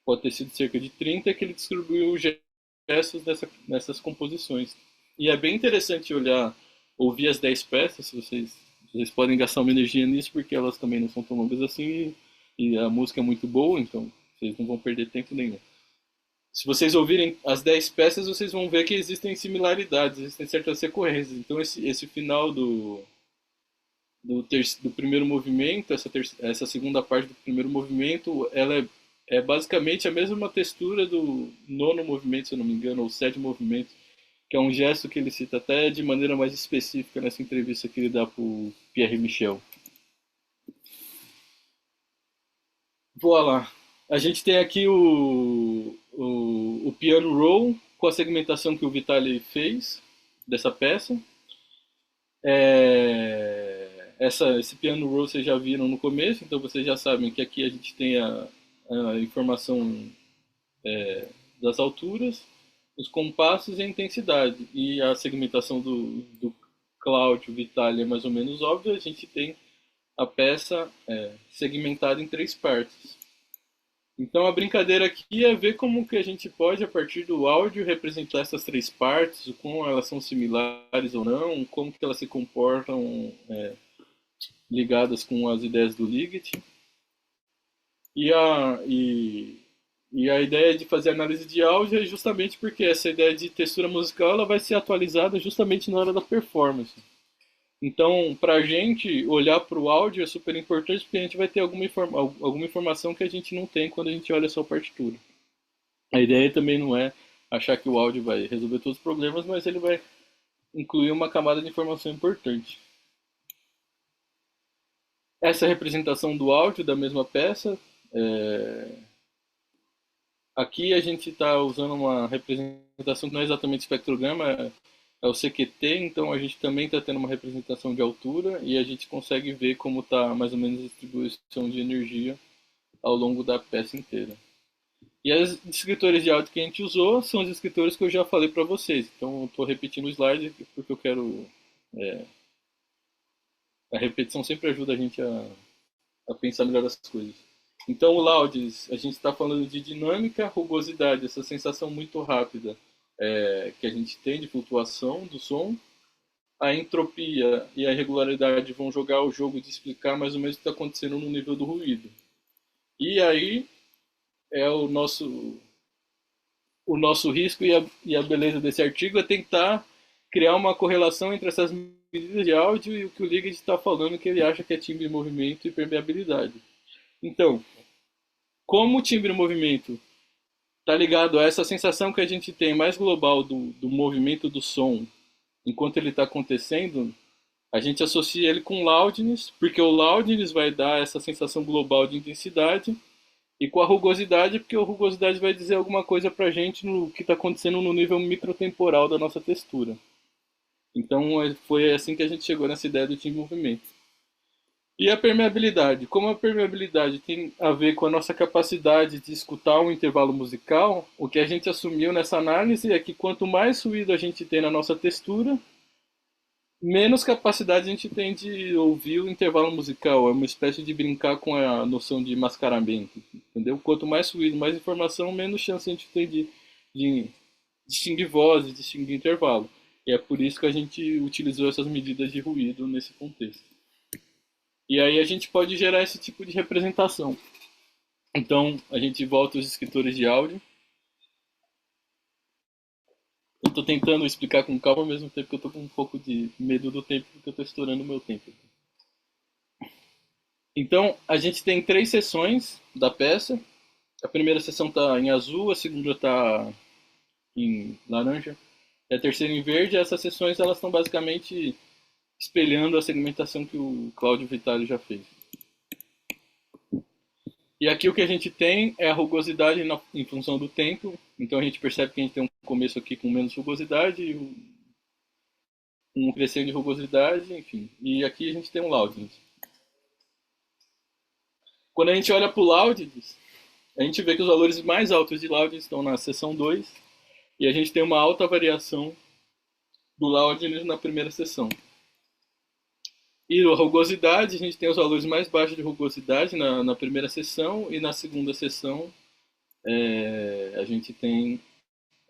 pode ter sido cerca de 30, que ele distribuiu gestos nessas composições. E é bem interessante olhar, ouvir as 10 peças, se vocês podem gastar uma energia nisso, porque elas também não são tão longas assim, e a música é muito boa, então vocês não vão perder tempo nenhum. Se vocês ouvirem as 10 peças, vocês vão ver que existem similaridades, existem certas recorrências. Então, esse final do primeiro movimento, essa segunda parte do primeiro movimento, ela é basicamente a mesma textura do nono movimento, se eu não me engano, ou sétimo movimento, que é um gesto que ele cita até de maneira mais específica nessa entrevista que ele dá para o Pierre Michel. Voilà. A gente tem aqui o piano roll com a segmentação que o Vitali fez dessa peça. Esse piano roll vocês já viram no começo, então vocês já sabem que aqui a gente tem a informação das alturas, os compassos e a intensidade. E a segmentação do Cláudio Vitali é mais ou menos óbvia, a gente tem a peça segmentada em 3 partes. Então a brincadeira aqui é ver como que a gente pode, a partir do áudio, representar essas 3 partes, como elas são similares ou não, como que elas se comportam ligadas com as ideias do Liget. E a ideia de fazer análise de áudio é justamente porque essa ideia de textura musical ela vai ser atualizada justamente na hora da performance. Então, para a gente olhar para o áudio é super importante porque a gente vai ter alguma informação que a gente não tem quando a gente olha só a partitura. A ideia também não é achar que o áudio vai resolver todos os problemas, mas ele vai incluir uma camada de informação importante. Essa representação do áudio da mesma peça. Aqui a gente está usando uma representação que não é exatamente espectrograma, é o CQT, então a gente também está tendo uma representação de altura e a gente consegue ver como está mais ou menos a distribuição de energia ao longo da peça inteira. E os descritores de áudio que a gente usou são os descritores que eu já falei para vocês, então eu estou repetindo o slide porque eu quero... a repetição sempre ajuda a gente a pensar melhor as coisas. Então, o Laudes, a gente está falando de dinâmica, rugosidade, essa sensação muito rápida que a gente tem de flutuação do som. A entropia e a irregularidade vão jogar o jogo de explicar mais ou menos o que está acontecendo no nível do ruído. E aí é o nosso risco e a beleza desse artigo é tentar criar uma correlação entre essas medidas de áudio e o que o Liggett está falando que ele acha que é timbre, movimento e permeabilidade. Então, como o timbre e movimento está ligado a essa sensação que a gente tem mais global do movimento do som enquanto ele está acontecendo, a gente associa ele com loudness, porque o loudness vai dar essa sensação global de intensidade, e com a rugosidade, porque a rugosidade vai dizer alguma coisa para a gente no que está acontecendo no nível microtemporal da nossa textura. Então foi assim que a gente chegou nessa ideia do timbre e movimento. E a permeabilidade? Como a permeabilidade tem a ver com a nossa capacidade de escutar um intervalo musical, o que a gente assumiu nessa análise é que quanto mais ruído a gente tem na nossa textura, menos capacidade a gente tem de ouvir o intervalo musical. É uma espécie de brincar com a noção de mascaramento, entendeu? Quanto mais ruído, mais informação, menos chance a gente tem de distinguir vozes, distinguir intervalo. E é por isso que a gente utilizou essas medidas de ruído nesse contexto. E aí a gente pode gerar esse tipo de representação. Então a gente volta aos escritores de áudio. Eu estou tentando explicar com calma ao mesmo tempo que eu estou com um pouco de medo do tempo, porque eu estou estourando o meu tempo. Então a gente tem 3 sessões da peça. A primeira sessão está em azul, a segunda está em laranja e a terceira em verde. Essas sessões elas estão basicamente espelhando a segmentação que o Cláudio Vitale já fez. E aqui o que a gente tem é a rugosidade em função do tempo. Então a gente percebe que a gente tem um começo aqui com menos rugosidade, um crescendo de rugosidade, enfim. E aqui a gente tem um Laudens. Quando a gente olha para o Laudens, a gente vê que os valores mais altos de Laudens estão na seção 2 e a gente tem uma alta variação do Laudens na primeira sessão. E a rugosidade, a gente tem os valores mais baixos de rugosidade na primeira sessão e na segunda sessão a gente tem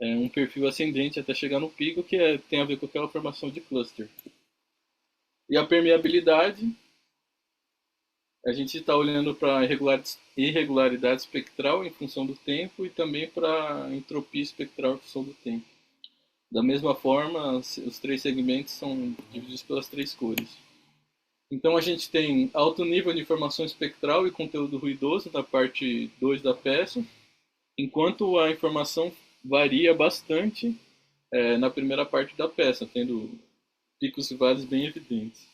um perfil ascendente até chegar no pico, que tem a ver com aquela formação de cluster. E a permeabilidade, a gente está olhando para irregularidade espectral em função do tempo e também para entropia espectral em função do tempo. Da mesma forma, os 3 segmentos são divididos pelas 3 cores. Então a gente tem alto nível de informação espectral e conteúdo ruidoso na parte 2 da peça, enquanto a informação varia bastante na primeira parte da peça, tendo picos e vales bem evidentes.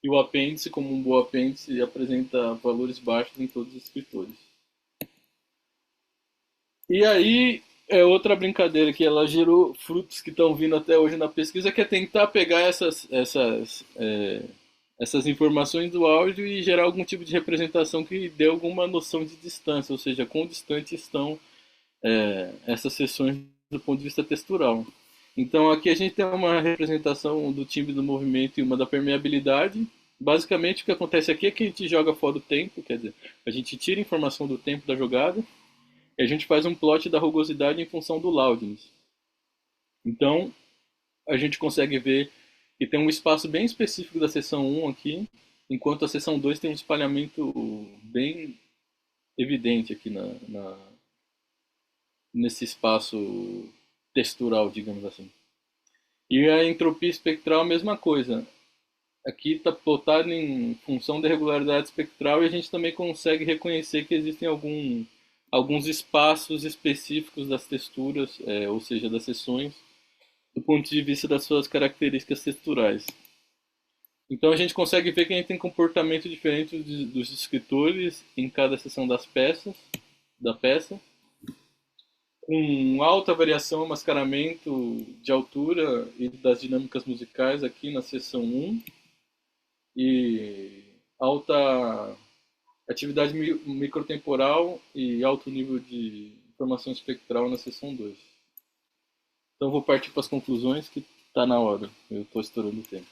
E o apêndice, como um bom apêndice, apresenta valores baixos em todos os escritores. E aí, outra brincadeira que ela gerou frutos que estão vindo até hoje na pesquisa, que é tentar pegar essas informações do áudio e gerar algum tipo de representação que dê alguma noção de distância, ou seja, quão distantes estão essas sessões do ponto de vista textural. Então aqui a gente tem uma representação do timbre do movimento e uma da permeabilidade. Basicamente o que acontece aqui é que a gente joga fora o tempo, quer dizer, a gente tira a informação do tempo da jogada e a gente faz um plot da rugosidade em função do loudness. Então a gente consegue ver que tem um espaço bem específico da seção 1 aqui, enquanto a seção 2 tem um espalhamento bem evidente aqui nesse espaço textural, digamos assim. E a entropia espectral, a mesma coisa. Aqui está plotado em função da regularidade espectral e a gente também consegue reconhecer que existem alguns espaços específicos das texturas, ou seja, das seções, do ponto de vista das suas características texturais. Então a gente consegue ver que a gente tem comportamento diferente dos escritores em cada seção da peça, com alta variação e mascaramento de altura e das dinâmicas musicais aqui na seção 1 e alta atividade microtemporal e alto nível de informação espectral na seção 2. Então vou partir para as conclusões que está na hora, eu estou estourando o tempo.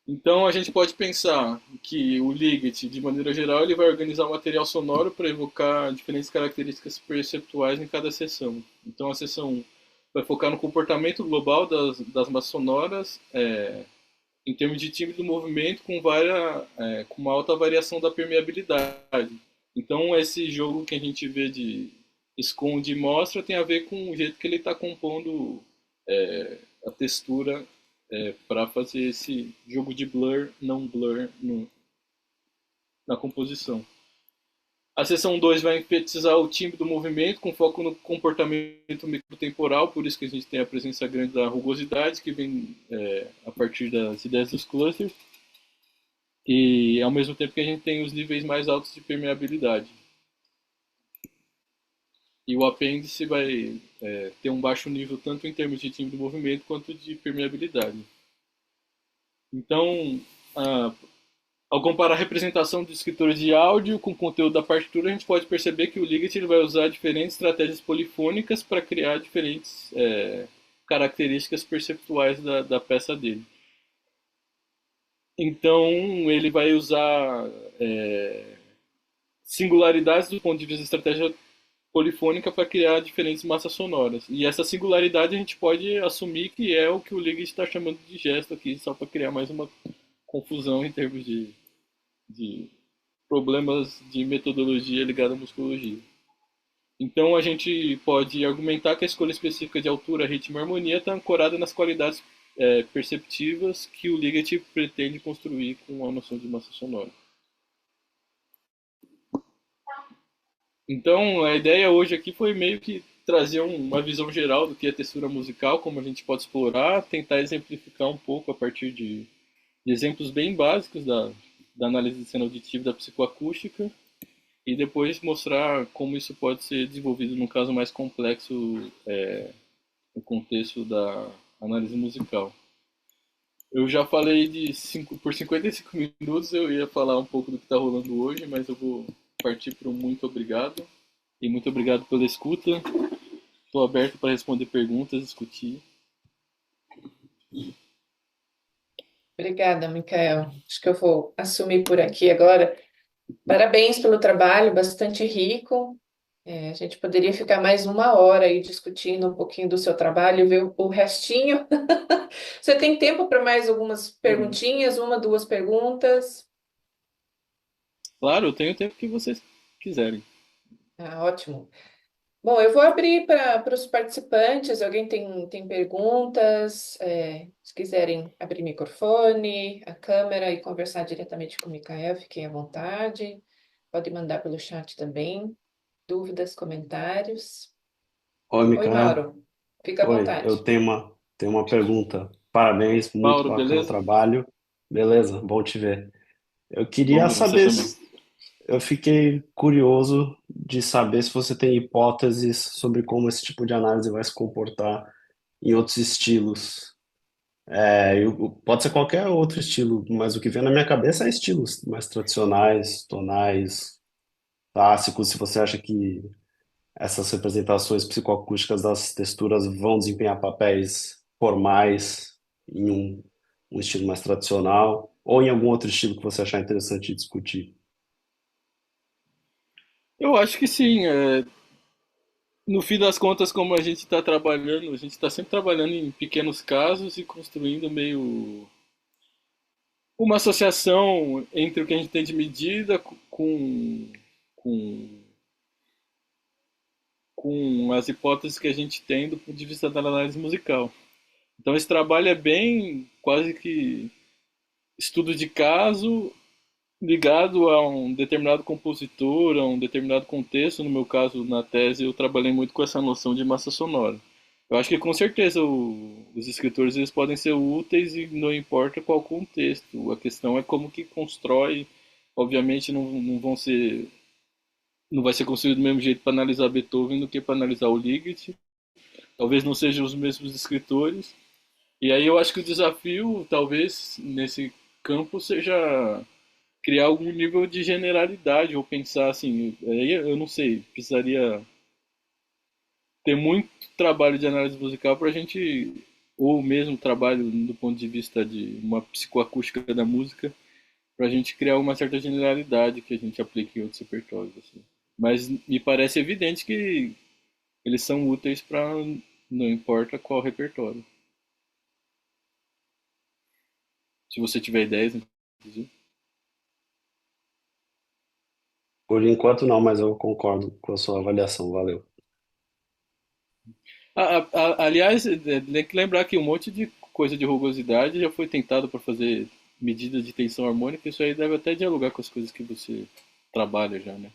Então a gente pode pensar que o Liggett, de maneira geral, ele vai organizar o material sonoro para evocar diferentes características perceptuais em cada sessão. Então a sessão 1 vai focar no comportamento global das massas sonoras, em termos de timbre do movimento, com uma alta variação da permeabilidade. Então esse jogo que a gente vê de esconde e mostra tem a ver com o jeito que ele está compondo a textura para fazer esse jogo de blur, não blur na composição. A seção 2 vai enfatizar o timbre do movimento com foco no comportamento microtemporal, por isso que a gente tem a presença grande da rugosidade, que vem a partir das ideias dos clusters, e ao mesmo tempo que a gente tem os níveis mais altos de permeabilidade. E o apêndice vai ter um baixo nível tanto em termos de timbre do movimento quanto de permeabilidade. Então, ao comparar a representação dos escritores de áudio com o conteúdo da partitura, a gente pode perceber que o Liggett vai usar diferentes estratégias polifônicas para criar diferentes características perceptuais da peça dele. Então, ele vai usar singularidades do ponto de vista da estratégia polifônica para criar diferentes massas sonoras. E essa singularidade a gente pode assumir que é o que o Liggett está chamando de gesto aqui, só para criar mais uma confusão em termos de problemas de metodologia ligada à musicologia. Então a gente pode argumentar que a escolha específica de altura, ritmo e harmonia está ancorada nas qualidades perceptivas que o Liggett pretende construir com a noção de massa sonora. Então a ideia hoje aqui foi meio que trazer uma visão geral do que é textura musical, como a gente pode explorar, tentar exemplificar um pouco a partir de exemplos bem básicos da análise de cena auditiva da psicoacústica e depois mostrar como isso pode ser desenvolvido num caso mais complexo no contexto da análise musical. Eu já falei por 55 minutos, eu ia falar um pouco do que está rolando hoje, mas eu vou partir para um muito obrigado. E muito obrigado pela escuta. Estou aberto para responder perguntas, discutir. Obrigada, Micael. Acho que eu vou assumir por aqui agora. Parabéns pelo trabalho, bastante rico. A gente poderia ficar mais uma hora aí discutindo um pouquinho do seu trabalho, ver o restinho. Você tem tempo para mais algumas Uhum. perguntinhas? Uma, duas perguntas? Claro, eu tenho o tempo que vocês quiserem. Ah, ótimo. Bom, eu vou abrir para os participantes. Alguém tem perguntas? Se quiserem abrir o microfone, a câmera e conversar diretamente com o Micael, fiquem à vontade. Pode mandar pelo chat também. Dúvidas, comentários. Oi, Oi, Micael. Mauro. Fica à Oi, eu vontade. tenho uma pergunta. Parabéns, muito Mauro, bacana o beleza? trabalho. Beleza, bom te ver. Eu Bom queria ver você saber, também. eu fiquei curioso de saber se você tem hipóteses sobre como esse tipo de análise vai se comportar em outros estilos. Pode ser qualquer outro estilo, mas o que vem na minha cabeça é estilos mais tradicionais, tonais, clássicos. Se você acha que essas representações psicoacústicas das texturas vão desempenhar papéis formais em um estilo mais tradicional ou em algum outro estilo que você achar interessante discutir. Eu acho que sim. No fim das contas, como a gente está trabalhando, a gente está sempre trabalhando em pequenos casos e construindo meio uma associação entre o que a gente tem de medida com, com as hipóteses que a gente tem do ponto de vista da análise musical. Então esse trabalho é bem quase que estudo de caso ligado a um determinado compositor, a um determinado contexto. No meu caso, na tese, eu trabalhei muito com essa noção de massa sonora. Eu acho que com certeza os escritores eles podem ser úteis e não importa qual contexto. A questão é como que constrói. Obviamente não vai ser construído do mesmo jeito para analisar Beethoven do que para analisar o Ligeti. Talvez não sejam os mesmos escritores. E aí eu acho que o desafio, talvez nesse campo, seja criar algum nível de generalidade ou pensar assim, aí eu não sei, precisaria ter muito trabalho de análise musical para a gente, ou mesmo trabalho do ponto de vista de uma psicoacústica da música, para a gente criar uma certa generalidade que a gente aplique em outros repertórios. Assim. Mas me parece evidente que eles são úteis para não importa qual repertório. Se você tiver ideias, inclusive. Por enquanto não, mas eu concordo com a sua avaliação. Valeu. Aliás, tem que lembrar que um monte de coisa de rugosidade já foi tentado para fazer medidas de tensão harmônica. Isso aí deve até dialogar com as coisas que você trabalha já, né?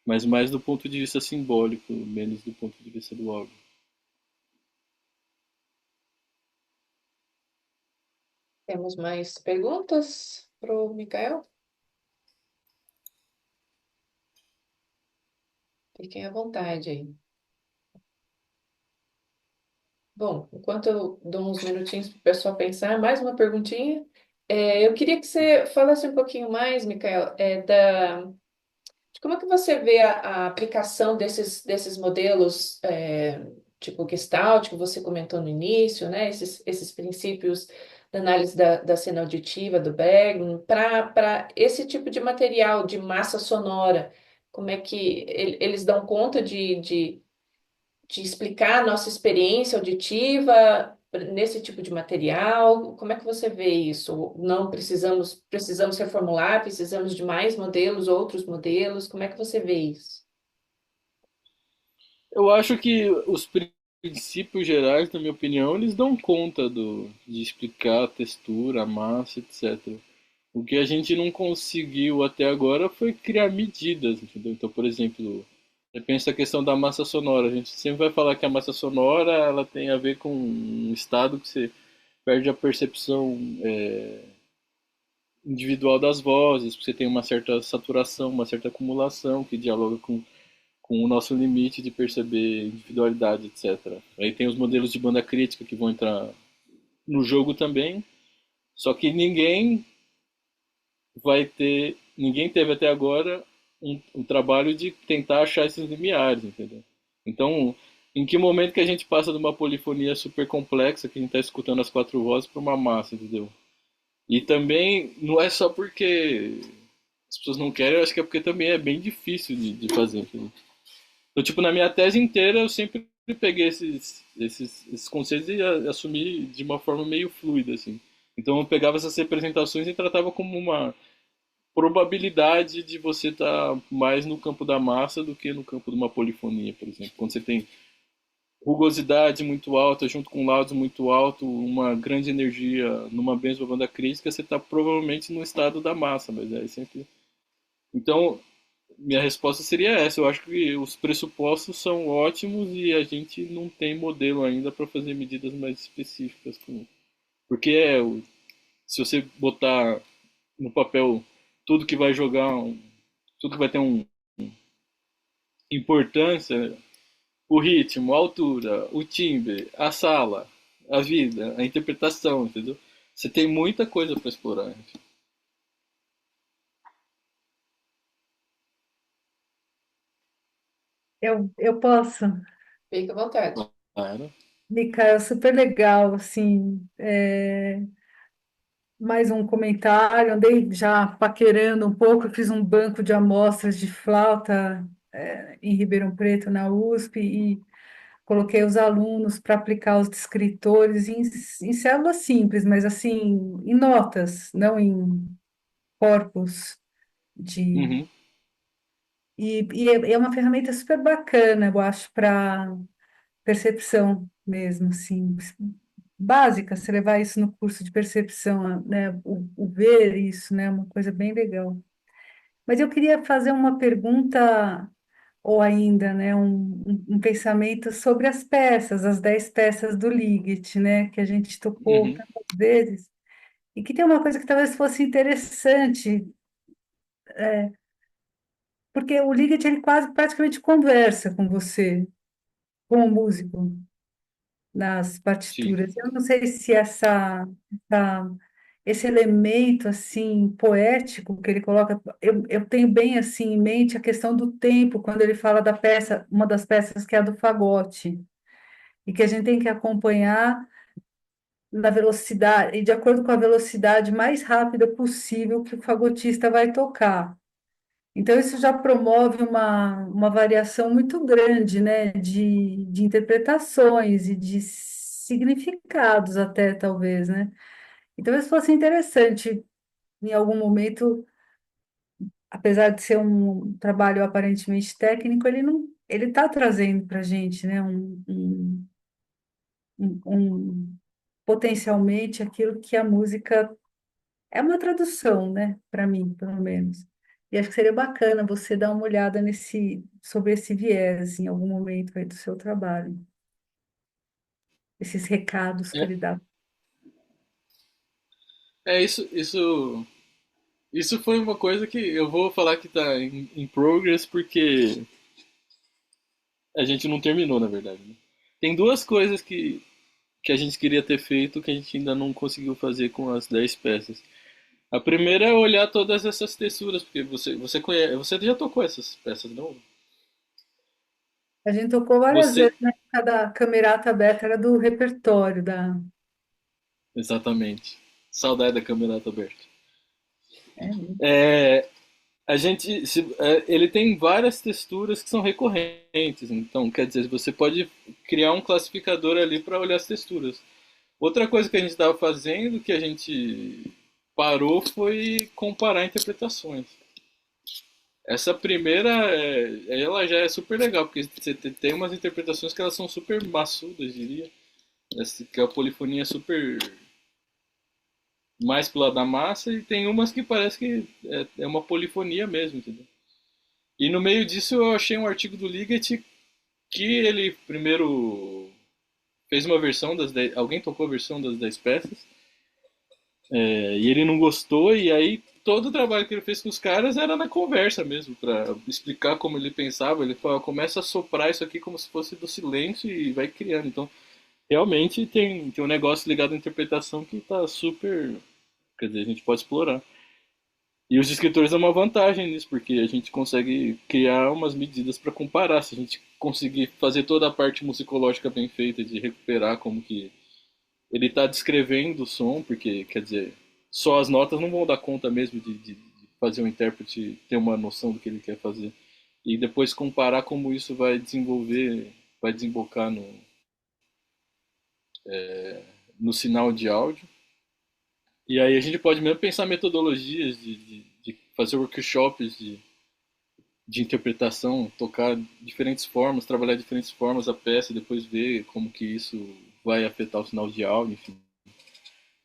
Mas mais do ponto de vista simbólico, menos do ponto de vista do áudio. Temos mais perguntas para o Micael? Fiquem à vontade aí. Bom, enquanto eu dou uns minutinhos para o pessoal pensar, mais uma perguntinha. Eu queria que você falasse um pouquinho mais, Micael, de como é que você vê a aplicação desses modelos, tipo Gestalt, que você comentou no início, né? Esses princípios da análise da cena auditiva do Bergman, para esse tipo de material de massa sonora. Como é que eles dão conta de explicar a nossa experiência auditiva nesse tipo de material? Como é que você vê isso? Não precisamos reformular, precisamos de mais modelos, outros modelos? Como é que você vê isso? Eu acho que os princípios gerais, na minha opinião, eles dão conta de explicar a textura, a massa, etc. O que a gente não conseguiu até agora foi criar medidas, entendeu? Então, por exemplo, você pensa a questão da massa sonora. A gente sempre vai falar que a massa sonora ela tem a ver com um estado que você perde a percepção individual das vozes, porque você tem uma certa saturação, uma certa acumulação que dialoga com o nosso limite de perceber individualidade, etc. Aí tem os modelos de banda crítica que vão entrar no jogo também, só que ninguém teve até agora um trabalho de tentar achar esses limiares, entendeu? Então, em que momento que a gente passa de uma polifonia super complexa, que a gente está escutando as quatro vozes, para uma massa, entendeu? E também não é só porque as pessoas não querem, eu acho que é porque também é bem difícil de fazer, entendeu? Então, tipo, na minha tese inteira eu sempre peguei esses conceitos e assumi de uma forma meio fluida, assim. Então eu pegava essas representações e tratava como uma probabilidade de você estar mais no campo da massa do que no campo de uma polifonia, por exemplo. Quando você tem rugosidade muito alta junto com laudos muito alto, uma grande energia numa mesma banda crítica, você está provavelmente no estado da massa, mas é sempre... Então, minha resposta seria essa. Eu acho que os pressupostos são ótimos e a gente não tem modelo ainda para fazer medidas mais específicas. Porque se você botar no papel tudo que vai jogar, tudo que vai ter importância, o ritmo, a altura, o timbre, a sala, a vida, a interpretação, entendeu? Você tem muita coisa para explorar. Eu posso. Fique à vontade. Claro. Mica, super legal, assim, mais um comentário, andei já paquerando um pouco, eu fiz um banco de amostras de flauta, em Ribeirão Preto, na USP, e coloquei os alunos para aplicar os descritores em células simples, mas assim, em notas, não em corpos de... Uhum, E é uma ferramenta super bacana, eu acho, para percepção mesmo, assim, básica, você levar isso no curso de percepção, né, o ver isso, né, uma coisa bem legal. Mas eu queria fazer uma pergunta, ou ainda, né, um pensamento sobre as peças, as 10 peças do Ligeti, né, que a gente tocou uhum. tantas vezes, e que tem uma coisa que talvez fosse interessante, porque o Ligeti, ele quase praticamente conversa com você, como músico, nas Sim. partituras. Eu não sei se essa- esse elemento assim poético que ele coloca, eu tenho bem assim em mente a questão do tempo quando ele fala da peça, uma das peças que é a do fagote, e que a gente tem que acompanhar na velocidade, e de acordo com a velocidade mais rápida possível que o fagotista vai tocar. Então, isso já promove uma variação muito grande, né, de interpretações e de significados até, talvez, né? Então, isso fosse interessante, em algum momento, apesar de ser um trabalho aparentemente técnico, ele não, ele está trazendo para a gente, né, potencialmente aquilo que a música é uma tradução, né, para mim, pelo menos. E acho que seria bacana você dar uma olhada sobre esse viés, assim, em algum momento aí do seu trabalho, esses recados que É, ele dá. isso foi uma coisa que eu vou falar que está em progress porque a gente não terminou, na verdade, né? Tem duas coisas que a gente queria ter feito que a gente ainda não conseguiu fazer com as 10 peças. A primeira é olhar todas essas texturas, porque você conhece, você já tocou essas peças, não? A gente tocou várias Você, vezes, né? Cada camerata aberta era do repertório da. exatamente. Saudade da Camerata Aberta. É, É, ele tem várias texturas que são recorrentes, então quer dizer, você pode criar um classificador ali para olhar as texturas. Outra coisa que a gente estava fazendo, que a gente parou, foi comparar interpretações. Essa primeira, ela já é super legal, porque você tem umas interpretações que elas são super maçudas, diria. Que a polifonia é super mais pro lado da massa, e tem umas que parece que é uma polifonia mesmo, entendeu? E no meio disso eu achei um artigo do Ligeti que ele primeiro fez uma versão das 10, alguém tocou a versão das 10 peças, e ele não gostou, e aí todo o trabalho que ele fez com os caras era na conversa mesmo, para explicar como ele pensava. Ele falou: começa a soprar isso aqui como se fosse do silêncio e vai criando. Então, realmente tem um negócio ligado à interpretação que tá super. Quer dizer, a gente pode explorar. E os escritores dão uma vantagem nisso, porque a gente consegue criar umas medidas para comparar. Se a gente conseguir fazer toda a parte musicológica bem feita, de recuperar como que ele está descrevendo o som, porque, quer dizer, só as notas não vão dar conta mesmo de fazer o intérprete ter uma noção do que ele quer fazer. E depois comparar como isso vai desenvolver, vai desembocar no sinal de áudio. E aí a gente pode mesmo pensar metodologias de fazer workshops de interpretação, tocar diferentes formas, trabalhar diferentes formas a peça, e depois ver como que isso vai afetar o sinal de áudio, enfim.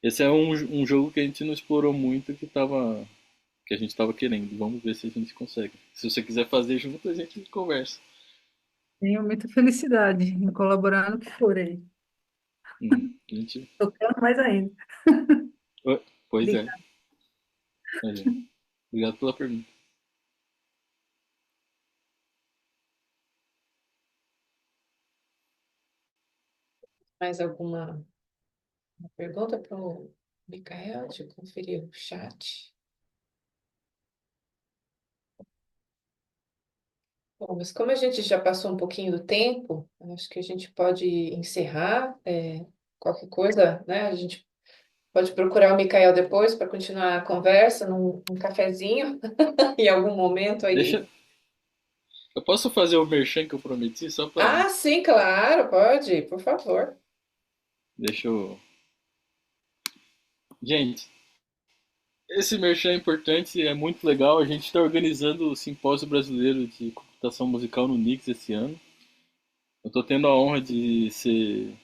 Esse é um jogo que a gente não explorou muito, que a gente estava querendo. Vamos ver se a gente consegue. Se você quiser fazer junto, a gente conversa. Tenho muita felicidade em colaborar no que for aí. A gente... Tocando mais ainda. Pois é. Obrigada. Obrigado pela pergunta. Mais alguma pergunta para o Micael? Deixa eu conferir o chat. Bom, mas como a gente já passou um pouquinho do tempo, acho que a gente pode encerrar. Qualquer coisa, né? A gente pode procurar o Micael depois para continuar a conversa num cafezinho em algum momento aí. Deixa. Eu posso fazer o merchan que eu prometi, só para. Ah, sim, claro, pode, por favor. Deixa eu. Gente, esse merchan é importante, é muito legal. A gente está organizando o Simpósio Brasileiro de Computação Musical no Nix esse ano. Eu estou tendo a honra de ser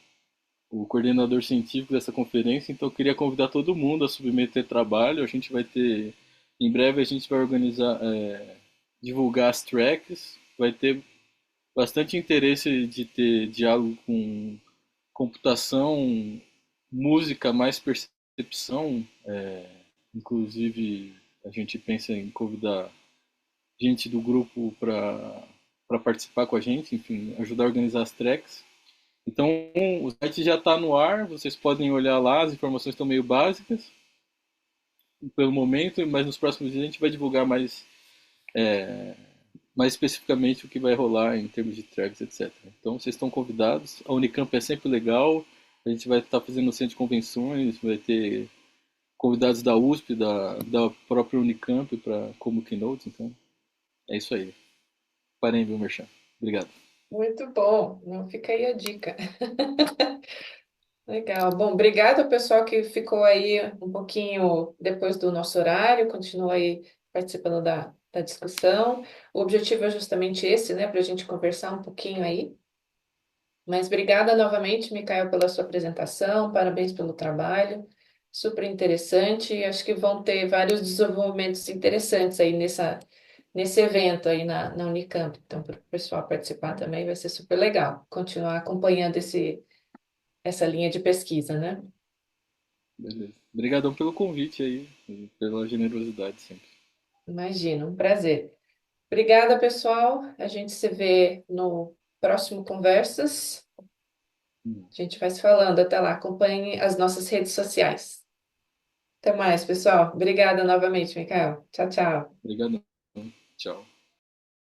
o coordenador científico dessa conferência, então eu queria convidar todo mundo a submeter trabalho. A gente vai ter, em breve a gente vai organizar, divulgar as tracks, vai ter bastante interesse de ter diálogo com computação, música, mais percepção, inclusive a gente pensa em convidar gente do grupo para participar com a gente, enfim, ajudar a organizar as tracks. Então, o site já está no ar, vocês podem olhar lá, as informações estão meio básicas pelo momento, mas nos próximos dias a gente vai divulgar mais especificamente o que vai rolar em termos de tracks, etc. Então, vocês estão convidados. A Unicamp é sempre legal, a gente vai estar fazendo no centro de convenções, vai ter convidados da USP, da própria Unicamp para como keynote, então é isso aí. Parem, viu, Merchan. Obrigado. Muito bom, não fica aí a dica. Legal. Bom, obrigada ao pessoal que ficou aí um pouquinho depois do nosso horário, continua aí participando da discussão. O objetivo é justamente esse, né, para a gente conversar um pouquinho aí. Mas obrigada novamente, Micael, pela sua apresentação, parabéns pelo trabalho, super interessante. Acho que vão ter vários desenvolvimentos interessantes aí nesse evento aí na Unicamp. Então, para o pessoal participar também vai ser super legal, continuar acompanhando essa linha de pesquisa, né? Beleza. Obrigadão pelo convite aí, e pela generosidade sempre. Imagina, um prazer. Obrigada, pessoal. A gente se vê no próximo Conversas. A gente vai se falando. Até lá. Acompanhe as nossas redes sociais. Até mais, pessoal. Obrigada novamente, Micael. Tchau, tchau. Obrigadão. Tchau.